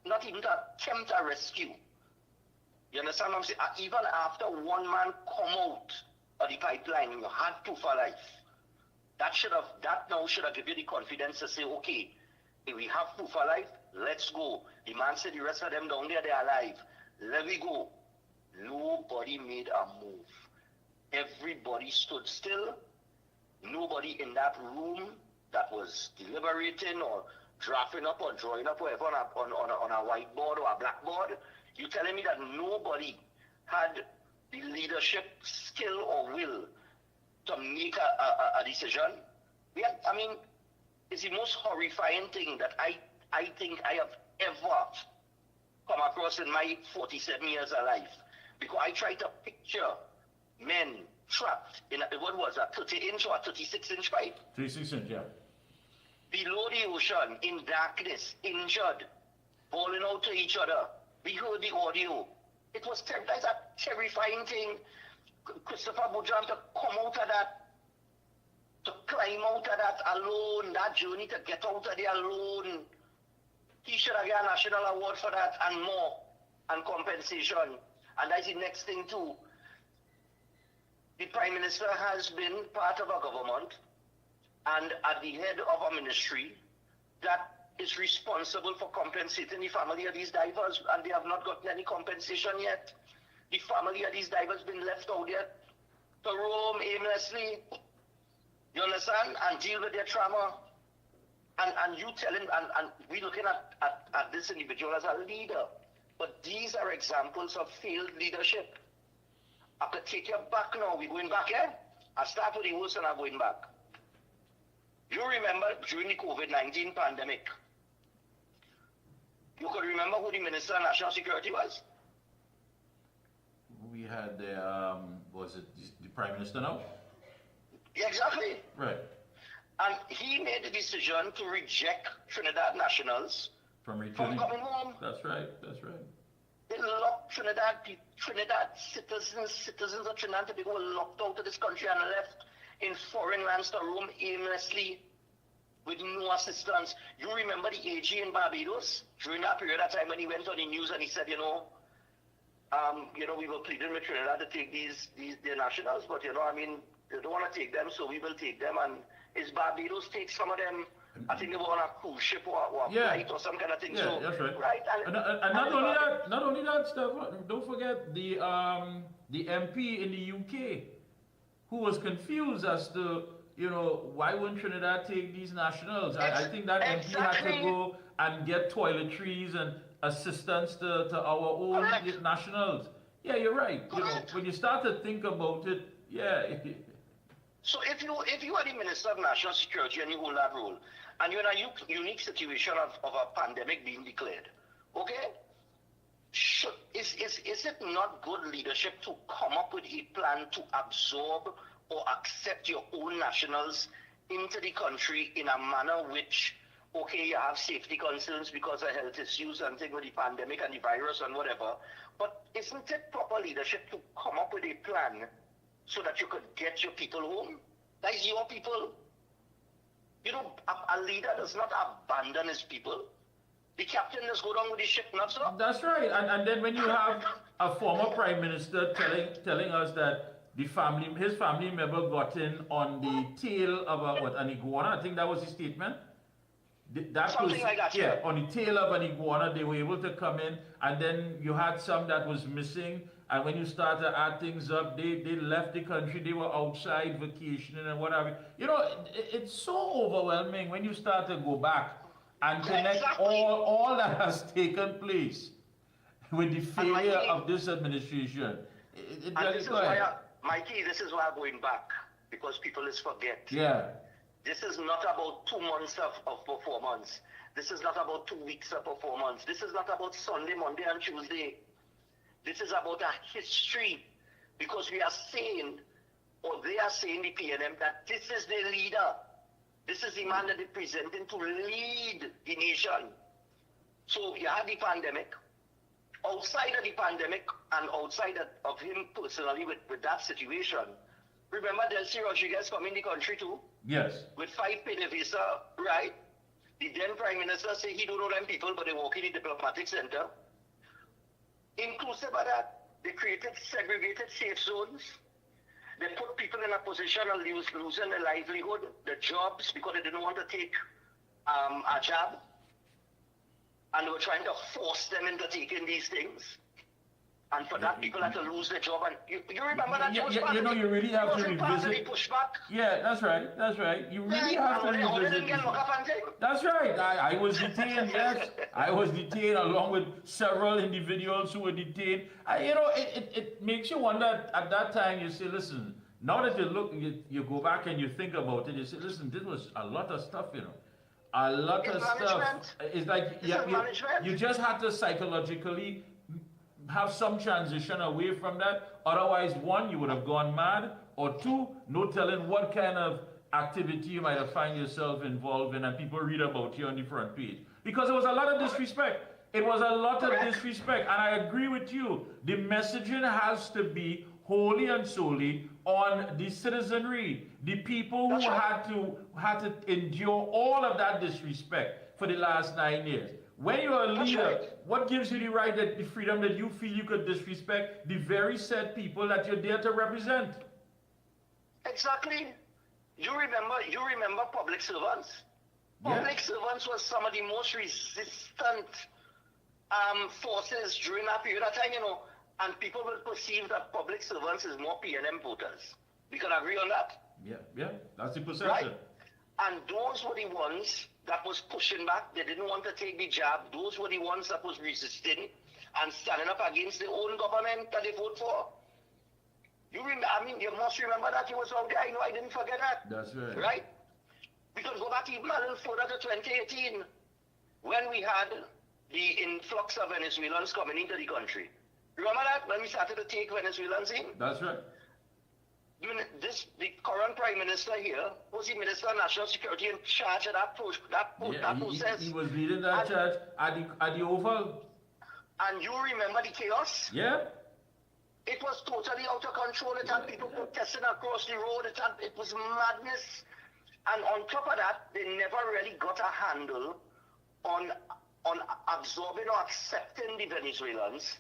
not even to attempt a rescue. You understand what I'm saying? Even after one man come out of the pipeline, you had proof of life. That now should have given you the confidence to say, okay, if we have proof of life, let's go. The man said the rest of them down there, they're alive. Let me go. Nobody made a move. Everybody stood still. Nobody in that room that was deliberating or drafting up or drawing up whatever on a whiteboard or a blackboard. You're telling me that nobody had the leadership skill or will to make a decision? It's the most horrifying thing that I think I have ever come across in my 47 years of life. Because I try to picture men trapped in a 30-inch or a 36-inch pipe? 36-inch, yeah. Below the ocean, in darkness, injured, falling out to each other. We heard the audio. It was that's a terrifying thing. Christopher Bojan to come out of that, to climb out of that alone, that journey to get out of there alone. He should have got a national award for that and more, and compensation. And that's the next thing too. The Prime Minister has been part of a government and at the head of a ministry that is responsible for compensating the family of these divers, and they have not gotten any compensation yet. The family of these divers been left out there to roam aimlessly, you understand, and deal with their trauma. And you telling, and we looking at this individual as a leader. But these are examples of failed leadership. I could take you back now. We're going back, eh? I start with the worst and I'm going back. You remember during the COVID-19 pandemic, you could remember who the Minister of National Security was? We had was it the Prime Minister now? Yeah, exactly. Right. And he made the decision to reject Trinidad nationals from coming home. That's right, that's right. They They locked Trinidad citizens of Trinidad and Tobago were locked out of this country and left in foreign lands to roam aimlessly with no assistance. You remember the AG in Barbados during that period of time when he went on the news and he said, we were pleading with Trinidad to take their nationals, but they don't want to take them, so we will take them. And is Barbados take some of them? I think they were on a cruise ship or a flight or some kind of thing. Yeah, so, that's right. Right. And not only that, Steph, don't forget the MP in the UK who was confused as to, why wouldn't Trinidad take these nationals? I think that MP had to go and get toiletries and assistance to our own nationals. Yeah, you're right. When you start to think about it, So if you are the Minister of National Security and you hold that role, and you're in a unique situation of a pandemic being declared, okay? Is it not good leadership to come up with a plan to absorb or accept your own nationals into the country in a manner which, okay, you have safety concerns because of health issues and things with the pandemic and the virus and whatever, but isn't it proper leadership to come up with a plan so that you could get your people home? That is your people. A leader does not abandon his people. The captain does go down with the ship, not so. That's right. And then when you have a former prime minister telling us that his family member got in on the tail of an iguana, I think that was his statement. Something like that. Yeah, on the tail of an iguana, they were able to come in, and then you had some that was missing. And when you start to add things up, they left the country, they were outside vacationing and whatever. It's so overwhelming when you start to go back and connect all that has taken place with the failure of this administration. Mikey, this is why I'm going back, because people forget. Yeah. This is not about 2 months of performance. This is not about 2 weeks of performance. This is not about Sunday, Monday, and Tuesday. This is about a history, because we are saying, or they are saying, the PNM, that this is the leader. This is the man that they're presenting to lead the nation. So you have the pandemic. Outside of the pandemic and outside of him personally with that situation, remember Delcy Rodriguez coming in the country too? Yes. With 5 pay visa, right? The then Prime Minister said he don't know them people, but they walk in the diplomatic center. Inclusive of that, they created segregated safe zones. They put people in a position of losing their livelihood, their jobs, because they didn't want to take a job. And they were trying to force them into taking these things. And for that, people had to lose their job. And you remember that? You really have to revisit. Pushback. Yeah, that's right. That's right. You really have to revisit. That's right. I was detained. Yes, I was detained along with several individuals who were detained. It makes you wonder. At that time, you say, listen. Now that you go back and you think about it, you say, listen, this was a lot of stuff. A lot of stuff. It's like you just had to psychologically have some transition away from that. Otherwise, one, you would have gone mad, or two, no telling what kind of activity you might have found yourself involved in, and people read about you on the front page. Because there was a lot of disrespect. It was a lot of disrespect, and I agree with you. The messaging has to be wholly and solely on the citizenry, the people who had to endure all of that disrespect for the last 9 years. When you're a leader, what gives you the freedom that you feel you could disrespect the very said people that you're there to represent? Exactly. You remember public servants. Public servants was some of the most resistant forces during that period of time, and people will perceive that public servants is more PNM voters. We can agree on that. Yeah, that's the perception. Right? And those were the ones that was pushing back. They didn't want to take the job. Those were the ones that was resisting and standing up against their own government that they vote for. You must remember that you was out there. I know I didn't forget that. That's right. Right? Because go back even a little further to 2018, when we had the influx of Venezuelans coming into the country. Remember that? When we started to take Venezuelans in? That's right. The current Prime Minister here was the Minister of National Security in charge of that process. He was leading that charge at the Oval. And you remember the chaos? Yeah. It was totally out of control. It had people protesting across the road. It was madness. And on top of that, they never really got a handle on absorbing or accepting the Venezuelans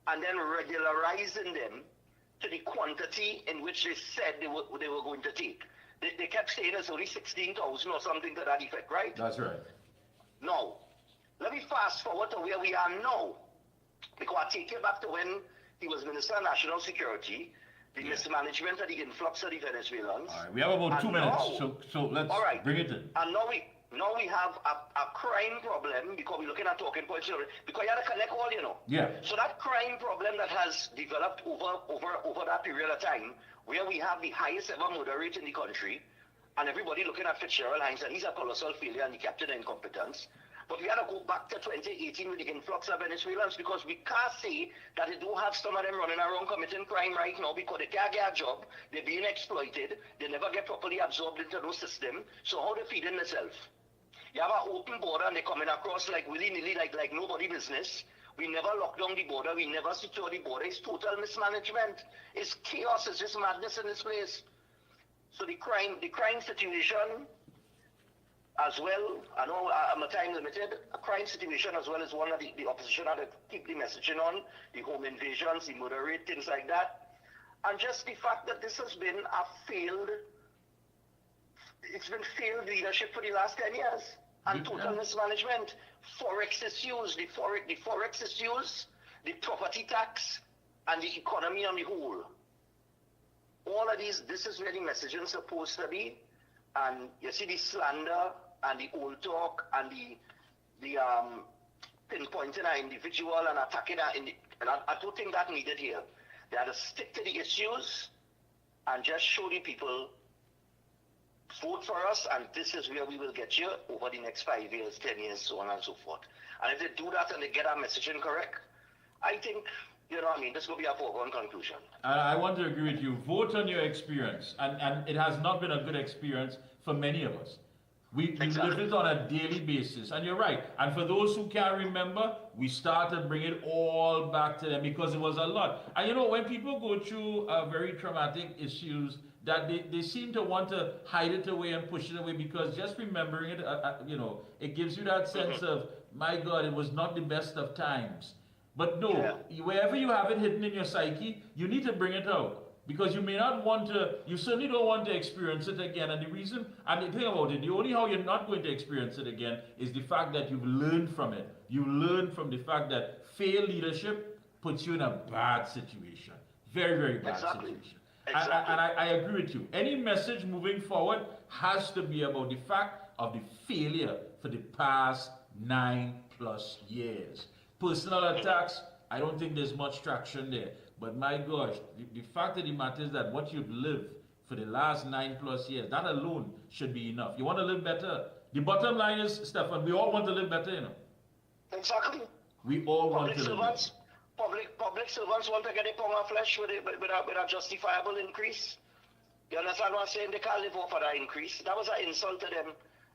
and then regularizing them to the quantity in which they said they were going to take. They kept saying it's only 16,000 or something to that effect, right? That's right. Now, let me fast forward to where we are now. Because I take you back to when he was Minister of National Security, the mismanagement of the influx of the Venezuelans. All right, we have about 2 minutes, so let's bring it in. And now we have a crime problem because we're looking at talking points here. Because you have to collect all, you know. Yeah. So that crime problem that has developed over that period of time, where we have the highest ever murder rate in the country, and everybody looking at Fitzgerald Hines, and he's a colossal failure and the captain of incompetence. But we got to go back to 2018 with the influx of Venezuelans because we can't say that they do have some of them running around committing crime right now because they can't get a job, they're being exploited, they never get properly absorbed into no system. So how they feeding themselves? You have an open border and they're coming across like willy-nilly, like nobody business. We never lock down the border, we never secure the border. It's total mismanagement. It's chaos, it's just madness in this place. So the crime situation as well, I know I'm a time limited, a crime situation as well as one of the opposition had to keep the messaging on, the home invasions, the murder rate, things like that. And just the fact that this has been it's been failed leadership for the last 10 years. And total mismanagement. Forex issues, the forex issues, the property tax, and the economy on the whole. All of these, this is where the messaging is supposed to be. And you see the slander and the old talk and the pinpointing an individual and attacking and I don't think that needed here. They had to stick to the issues and just show the people, vote for us, and this is where we will get you over the next 5 years, 10 years, so on and so forth. And if they do that and they get our messaging correct, I think, you know what I mean, this will be a foregone conclusion. I want to agree with you. Vote on your experience. And it has not been a good experience for many of us. We live it on a daily basis. And you're right. And for those who can't remember, we started bringing it all back to them because it was a lot. And you know, when people go through very traumatic issues, that they seem to want to hide it away and push it away because just remembering it, you know, it gives you that sense of, my God, it was not the best of times. But no, wherever you have it hidden in your psyche, you need to bring it out. Because you may not want to, you certainly don't want to experience it again. And the reason, and the thing about it, the only how you're not going to experience it again is the fact that you've learned from it. You learn from the fact that failed leadership puts you in a bad situation. Very, very bad situation. And I agree with you. Any message moving forward has to be about the fact of the failure for the past 9+ years. Personal attacks, I don't think there's much traction there. But my gosh, the fact of the matter is that what you've lived for the last 9+ years, that alone should be enough. You want to live better? The bottom line is, Stefan, we all want to live better, you know. Exactly. We all want to live better. Public servants want to get a pound of flesh with a justifiable increase. You understand what I'm saying? They can't live off of that increase. That was an insult to them,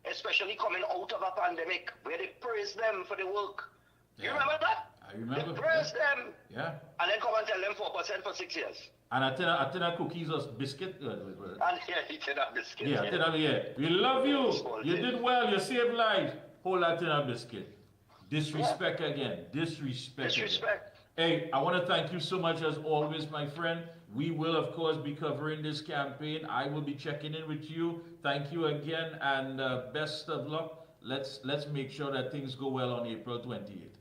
especially coming out of a pandemic where they praised them for the work. You remember that? I remember. They praised them. Yeah. And then come and tell them 4% for 6 years. And a tin of cookies or biscuit. And he tin of biscuit. Yeah. We love you. You did well. You saved lives. Hold that tin of biscuit. Disrespect again. Disrespect. Hey, I want to thank you so much as always, my friend. We will, of course, be covering this campaign. I will be checking in with you. Thank you again, and best of luck. Let's make sure that things go well on April 28th.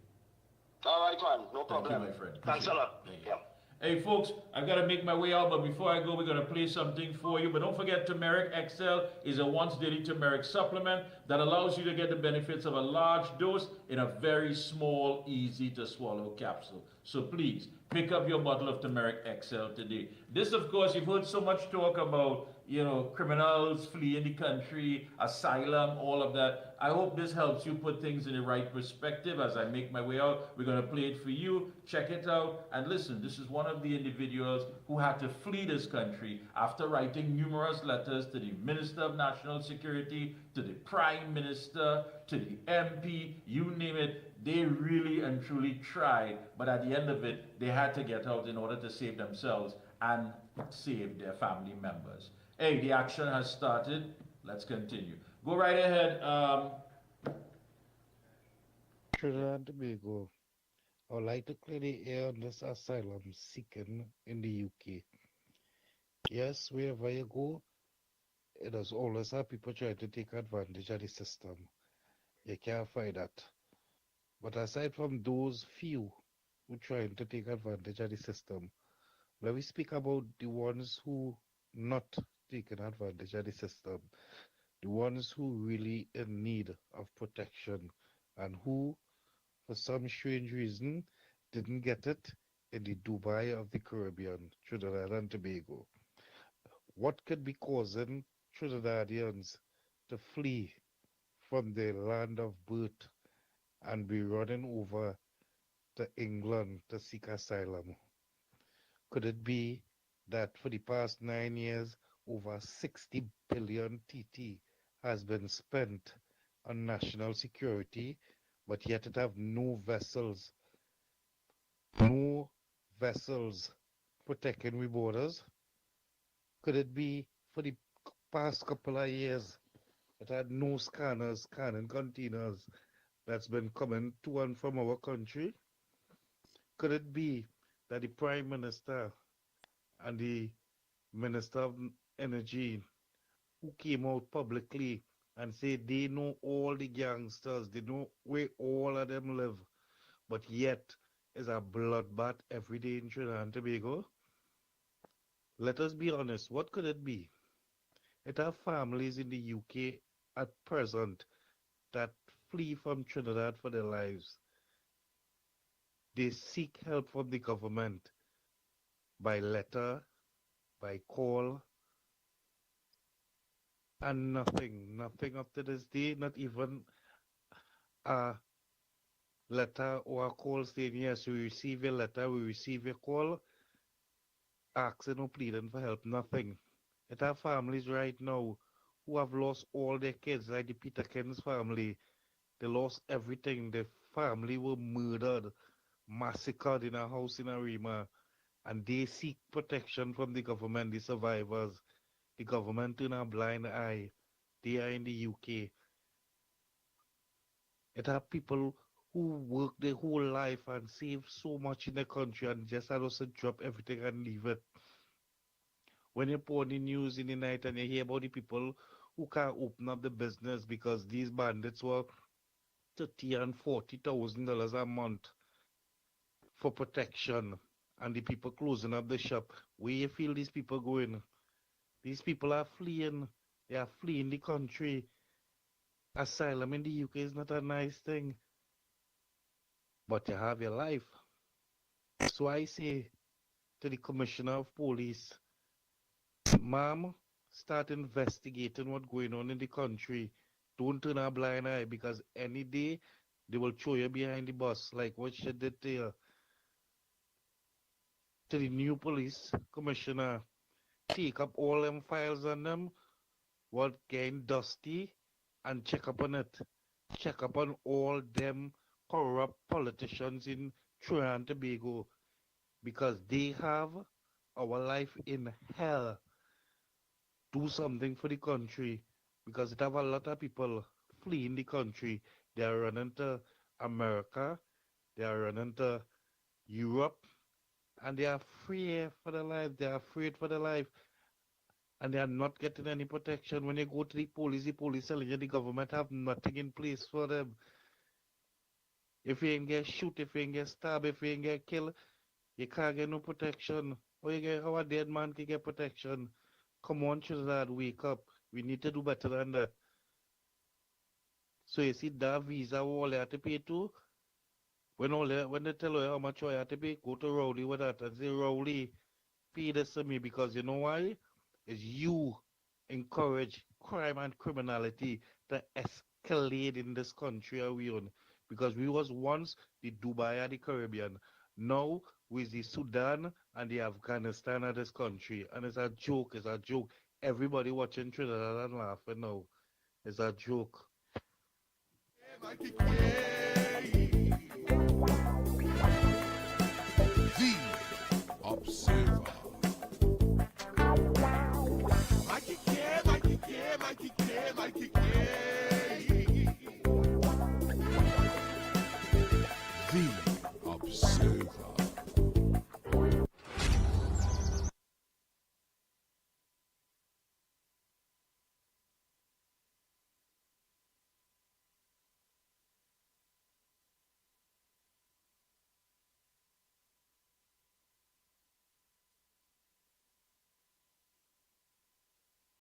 All right, man. No problem. Thank you, my friend. Thanks a lot. Yeah. Hey, folks, I've got to make my way out, but before I go, we're going to play something for you. But don't forget, Turmeric XL is a once-daily turmeric supplement that allows you to get the benefits of a large dose in a very small, easy-to-swallow capsule. So please, pick up your bottle of Turmeric XL today. This, of course, you've heard so much talk about, you know, criminals fleeing the country, asylum, all of that. I hope this helps you put things in the right perspective as I make my way out. We're going to play it for you. Check it out. And listen, this is one of the individuals who had to flee this country after writing numerous letters to the Minister of National Security, to the Prime Minister, to the MP, you name it. They really and truly tried, but at the end of it, they had to get out in order to save themselves and save their family members. Hey, the action has started. Let's continue. Go right ahead. Trinidad and Tobago, I would like to clear the air on this asylum seeking in the UK. Yes, wherever you go, it does always have people trying to take advantage of the system. You can't fight that. But aside from those few who trying to take advantage of the system, let me speak about the ones who not taking advantage of the system, the ones who really in need of protection and who, for some strange reason, didn't get it in the Dubai of the Caribbean, Trinidad and Tobago. What could be causing Trinidadians to flee from their land of birth and be running over to England to seek asylum? Could it be that for the past 9 years, over 60 billion TT has been spent on national security, but yet it have no vessels protecting we borders? Could it be for the past couple of years it had no scanners scanning containers that's been coming to and from our country? Could it be that the Prime Minister and the Minister of Energy, who came out publicly and said they know all the gangsters, they know where all of them live, but yet is a bloodbath every day in Trinidad and Tobago? Let us be honest, what could it be? It are families in the UK at present that flee from Trinidad for their lives. They seek help from the government by letter, by call, and nothing up to this day, not even a letter or a call saying, yes, we receive your letter, we receive your call, asking or pleading for help, nothing. It are families right now who have lost all their kids, like the Peter Ken's family. They lost everything. The family were murdered, massacred in a house in Arima, and they seek protection from the government, the survivors. The government turn a blind eye. They are in the UK. It have people who work their whole life and save so much in the country and just had us to drop everything and leave it. When you put on the news in the night and you hear about the people who can't open up the business because these bandits were $30,000 and $40,000 a month for protection, and the people closing up the shop, where you feel these people going? These people are fleeing. They are fleeing the country. Asylum in the UK is not a nice thing, but you have your life. So I say to the Commissioner of Police, ma'am, start investigating what's going on in the country. Don't turn a blind eye, because any day they will throw you behind the bus like what she did there. To the new police commissioner, take up all them files on them, what getting dusty, and check up on it. Check up on all them corrupt politicians in Trinidad and Tobago, because they have our life in hell. Do something for the country, because it have a lot of people fleeing the country. They are running to America, they are running to Europe, and they are afraid for their life. They are afraid for their life, and they are not getting any protection. When you go to the police telling you the government have nothing in place for them. If you ain't get shoot, if you ain't get stabbed, if you ain't get killed, you can't get no protection. How a dead man can get protection? Come on, Trinidad, wake up. We need to do better than that. So you see that visa all you have to pay to, when they tell you how much you have to pay, go to Rowley with that and say, Rowley, pay this to me, because you know why? It's you encourage crime and criminality to escalate in this country are we on. Because we was once the Dubai of the Caribbean. Now with the Sudan and the Afghanistan of this country. And it's a joke, it's a joke. Everybody watching Trinidad and laughing now. It's a joke.